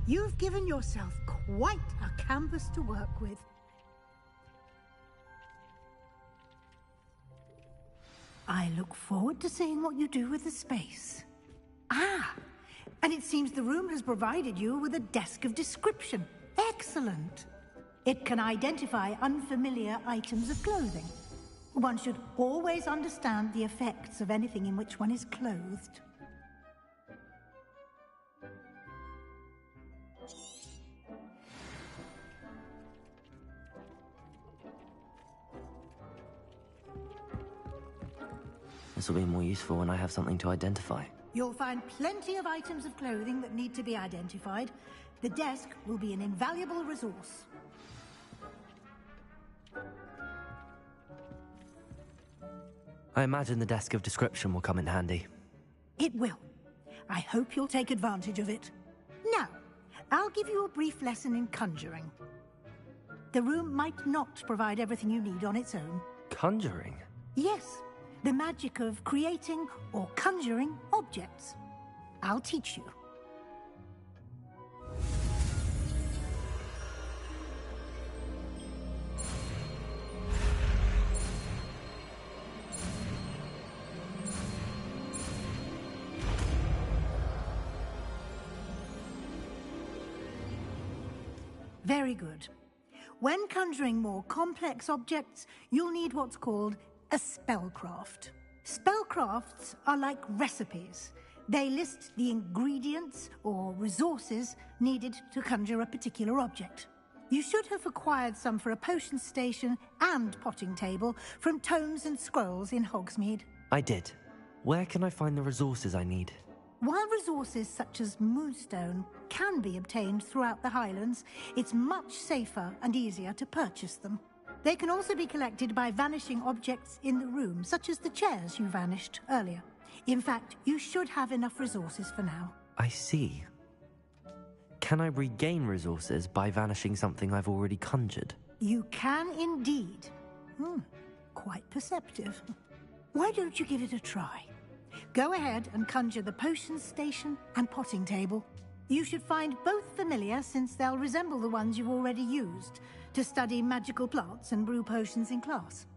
You've given yourself quite a canvas to work with. I look forward to seeing what you do with the space. Ah, and it seems the room has provided you with a desk of description. Excellent. It can identify unfamiliar items of clothing. One should always understand the effects of anything in which one is clothed. This will be more useful when I have something to identify. You'll find plenty of items of clothing that need to be identified. The desk will be an invaluable resource. I imagine the desk of description will come in handy. It will. I hope you'll take advantage of it. Now, I'll give you a brief lesson in conjuring. The room might not provide everything you need on its own. Conjuring? Yes, the magic of creating or conjuring objects. I'll teach you. Very good. When conjuring more complex objects, you'll need what's called a spellcraft. Spellcrafts are like recipes. They list the ingredients or resources needed to conjure a particular object. You should have acquired some for a potion station and potting table from tomes and scrolls in Hogsmeade. I did. Where can I find the resources I need? While resources such as moonstone can be obtained throughout the Highlands, it's much safer and easier to purchase them. They can also be collected by vanishing objects in the room, such as the chairs you vanished earlier. In fact, you should have enough resources for now. I see. Can I regain resources by vanishing something I've already conjured? You can indeed. Quite perceptive. Why don't you give it a try? Go ahead and conjure the potion station and potting table. You should find both familiar, since they'll resemble the ones you've already used to study magical plants and brew potions in class.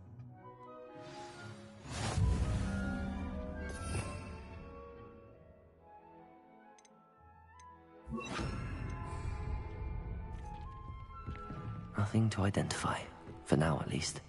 Nothing to identify, for now at least.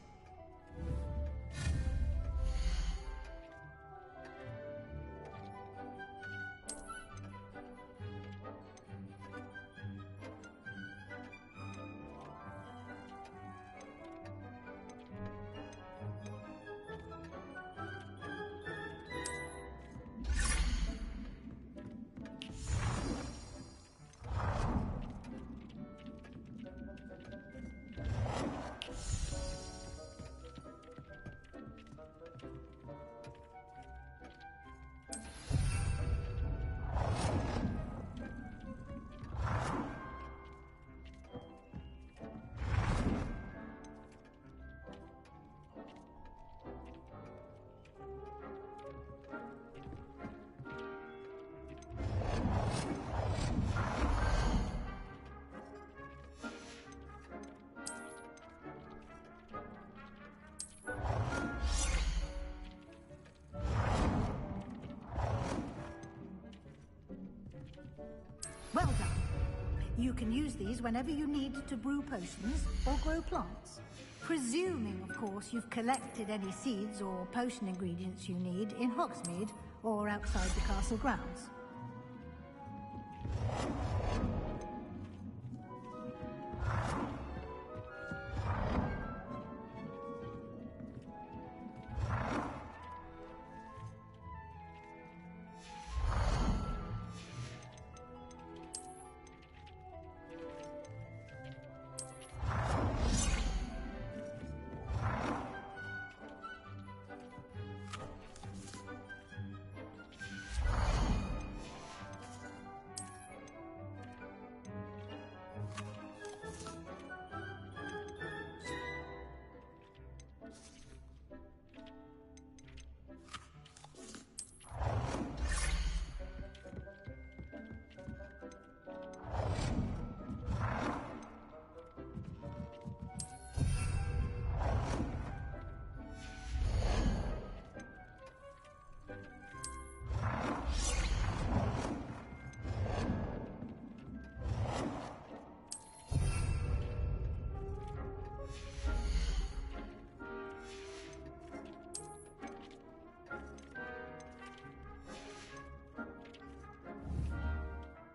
Well done. You can use these whenever you need to brew potions or grow plants. Presuming, of course, you've collected any seeds or potion ingredients you need in Hogsmeade or outside the castle grounds.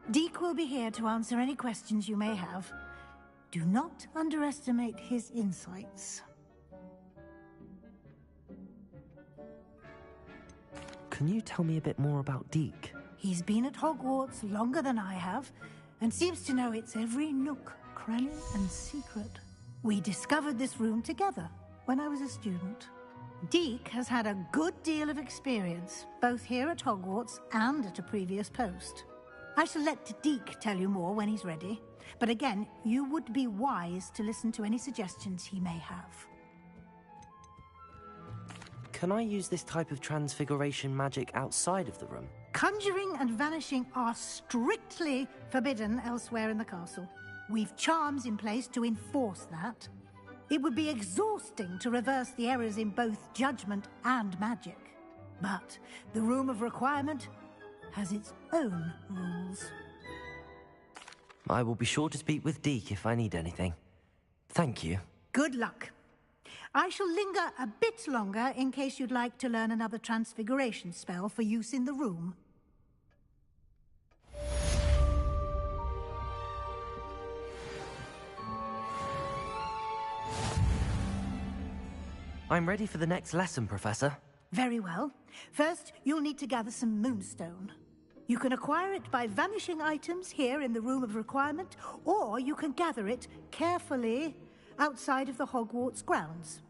Deke will be here to answer any questions you may have. Do not underestimate his insights. Can you tell me a bit more about Deke? He's been at Hogwarts longer than I have, and seems to know its every nook, cranny, and secret. We discovered this room together when I was a student. Deke has had a good deal of experience, both here at Hogwarts and at a previous post. I shall let Deke tell you more when he's ready, but again, you would be wise to listen to any suggestions he may have. Can I use this type of transfiguration magic outside of the room? Conjuring and vanishing are strictly forbidden elsewhere in the castle. We've charms in place to enforce that. It would be exhausting to reverse the errors in both judgment and magic. But the Room of Requirement has its own rules. I will be sure to speak with Deke if I need anything. Thank you. Good luck. I shall linger a bit longer in case you'd like to learn another transfiguration spell for use in the room. I'm ready for the next lesson, Professor. Very well. First, you'll need to gather some moonstone. You can acquire it by vanishing items here in the Room of Requirement, or you can gather it carefully outside of the Hogwarts grounds.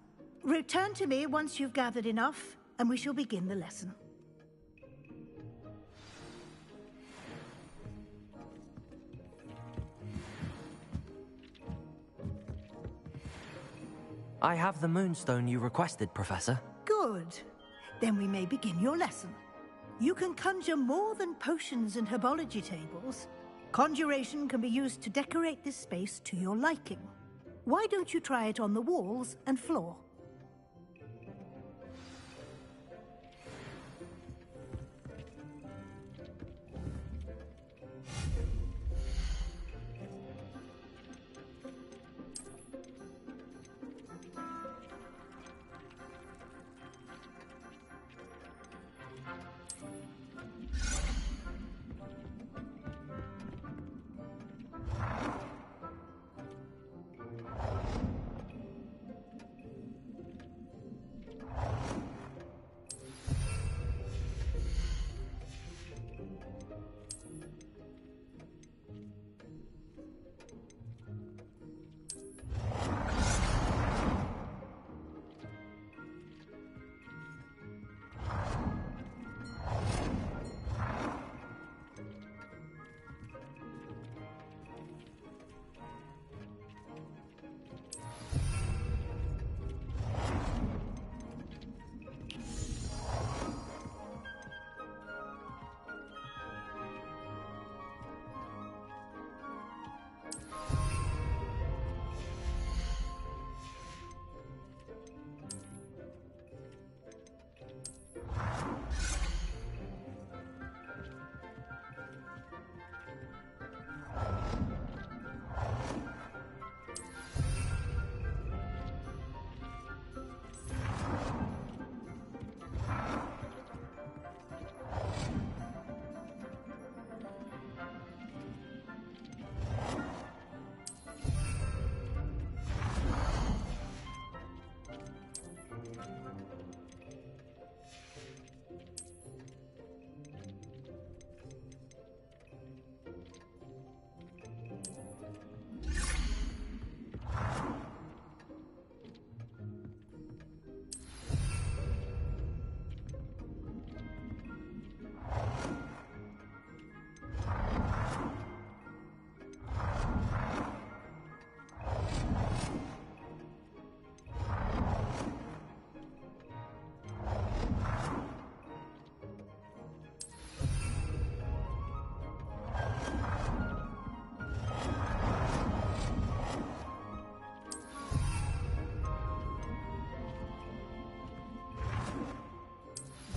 Return to me once you've gathered enough, and we shall begin the lesson. I have the moonstone you requested, Professor. Good. Then we may begin your lesson. You can conjure more than potions and herbology tables. Conjuration can be used to decorate this space to your liking. Why don't you try it on the walls and floor?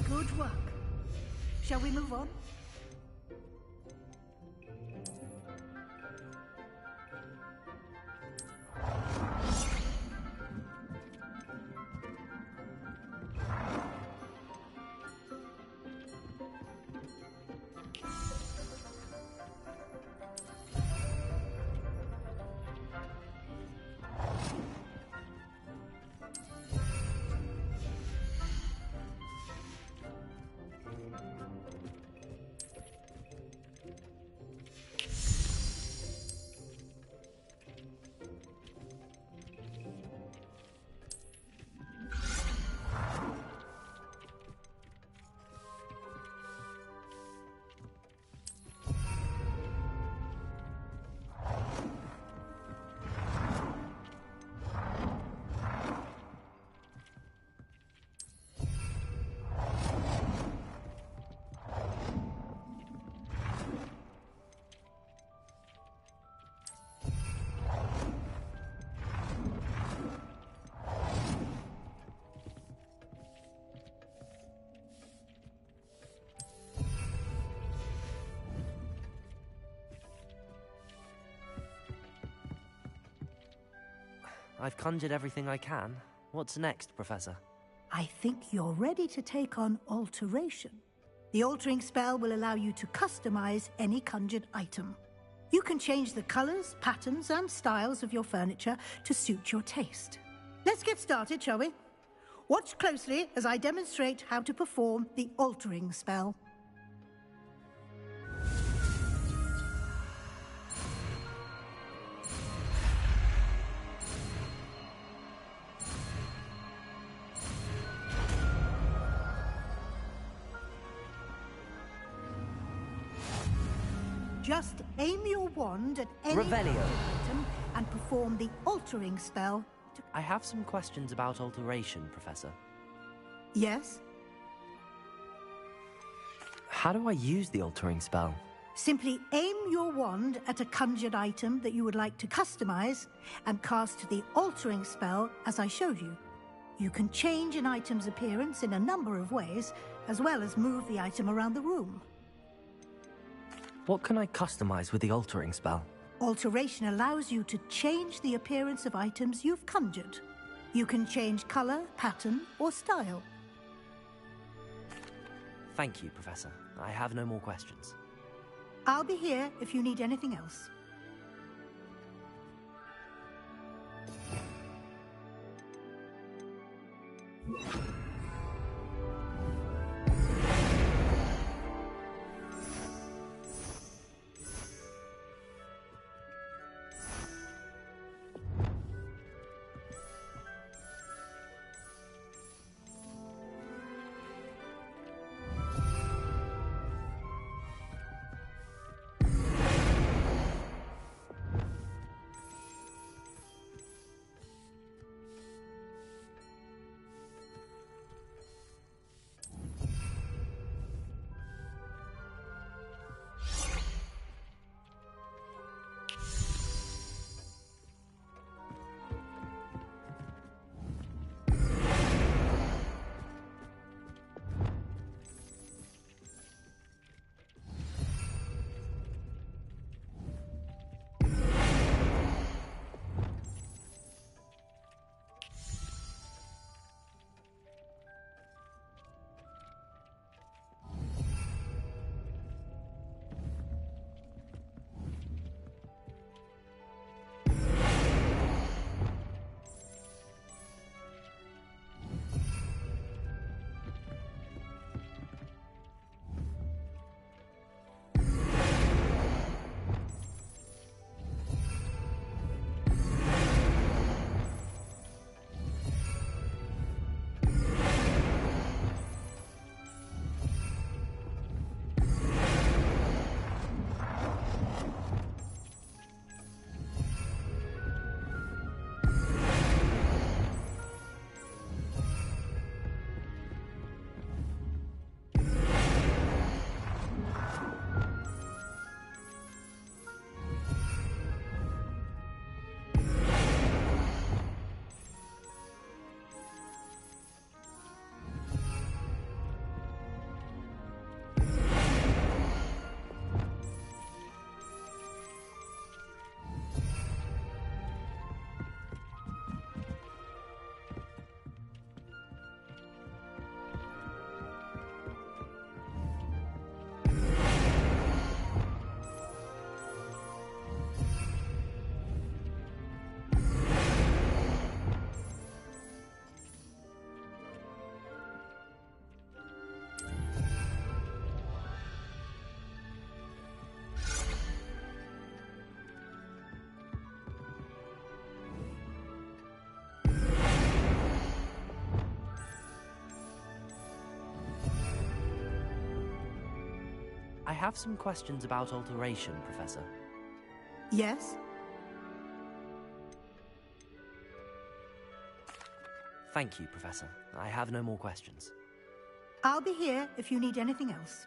Good work. Shall we move on? I've conjured everything I can. What's next, Professor? I think you're ready to take on alteration. The altering spell will allow you to customize any conjured item. You can change the colors, patterns, and styles of your furniture to suit your taste. Let's get started, shall we? Watch closely as I demonstrate how to perform the altering spell. Just aim your wand at any Revelio. item and perform the altering spell. I have some questions about alteration, Professor. Yes? How do I use the altering spell? Simply aim your wand at a conjured item that you would like to customize and cast the altering spell as I showed you. You can change an item's appearance in a number of ways, as well as move the item around the room. What can I customize with the altering spell? Alteration allows you to change the appearance of items you've conjured. You can change color, pattern, or style. Thank you, Professor. I have no more questions. I'll be here if you need anything else. I have some questions about alteration, Professor. Yes? Thank you, Professor. I have no more questions. I'll be here if you need anything else.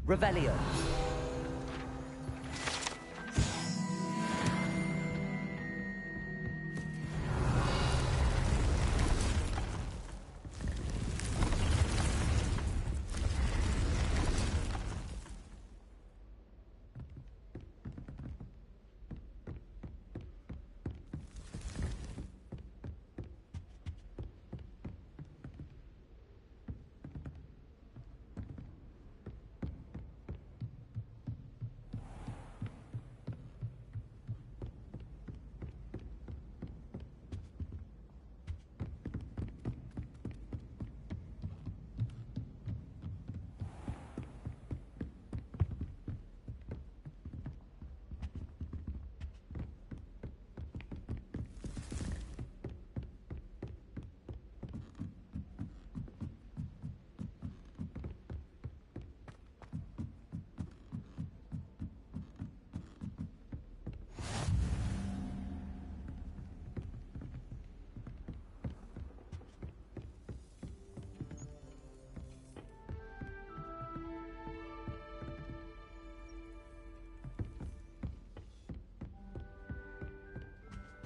Revelio.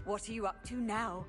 What are you up to now?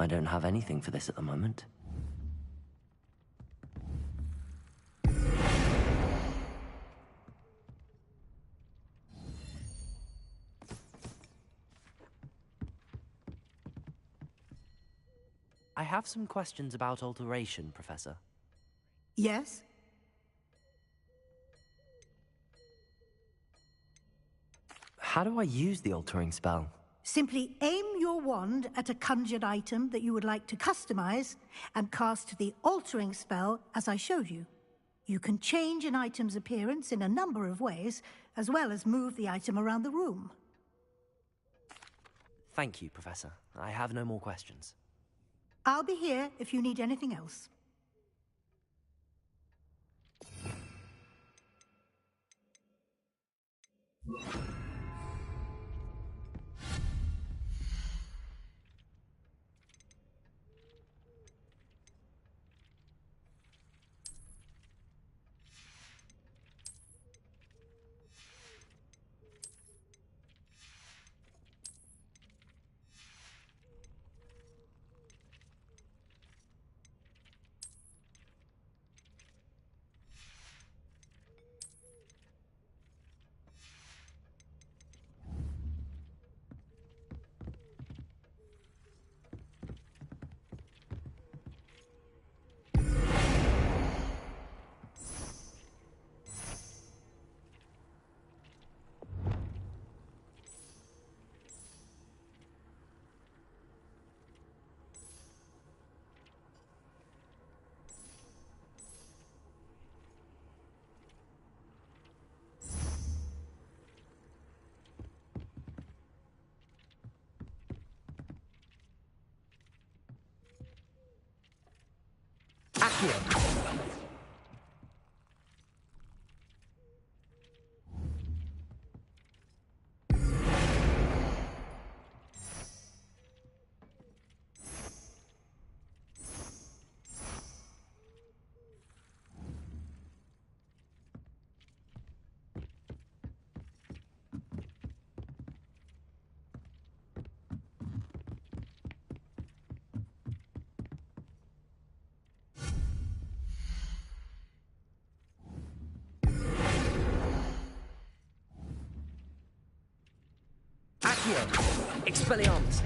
I don't have anything for this at the moment. I have some questions about alteration, Professor. Yes? How do I use the altering spell? Simply aim your wand at a conjured item that you would like to customize and cast the altering spell as I showed you. You can change an item's appearance in a number of ways, as well as move the item around the room. Thank you, Professor. I have no more questions. I'll be here if you need anything else. Accio, Expelliarmus.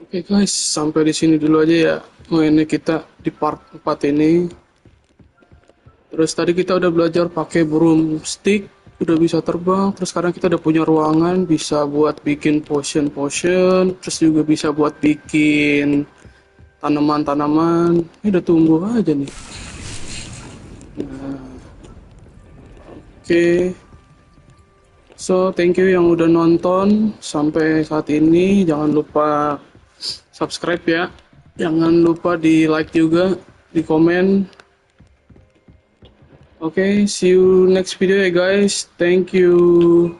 Oke guys, sampai di sini dulu aja ya mainnya kita di part 4 ini. Terus tadi kita udah belajar pakai broomstick, udah bisa terbang. Terus sekarang kita udah punya ruangan, bisa buat bikin potion, terus juga bisa buat bikin tanaman-tanaman. Ini udah tumbuh aja nih. Nah, oke. So, thank you yang udah nonton sampai saat ini. Jangan lupa subscribe ya. Jangan lupa di like juga, di komen. Oke, see you next video ya guys. Thank you.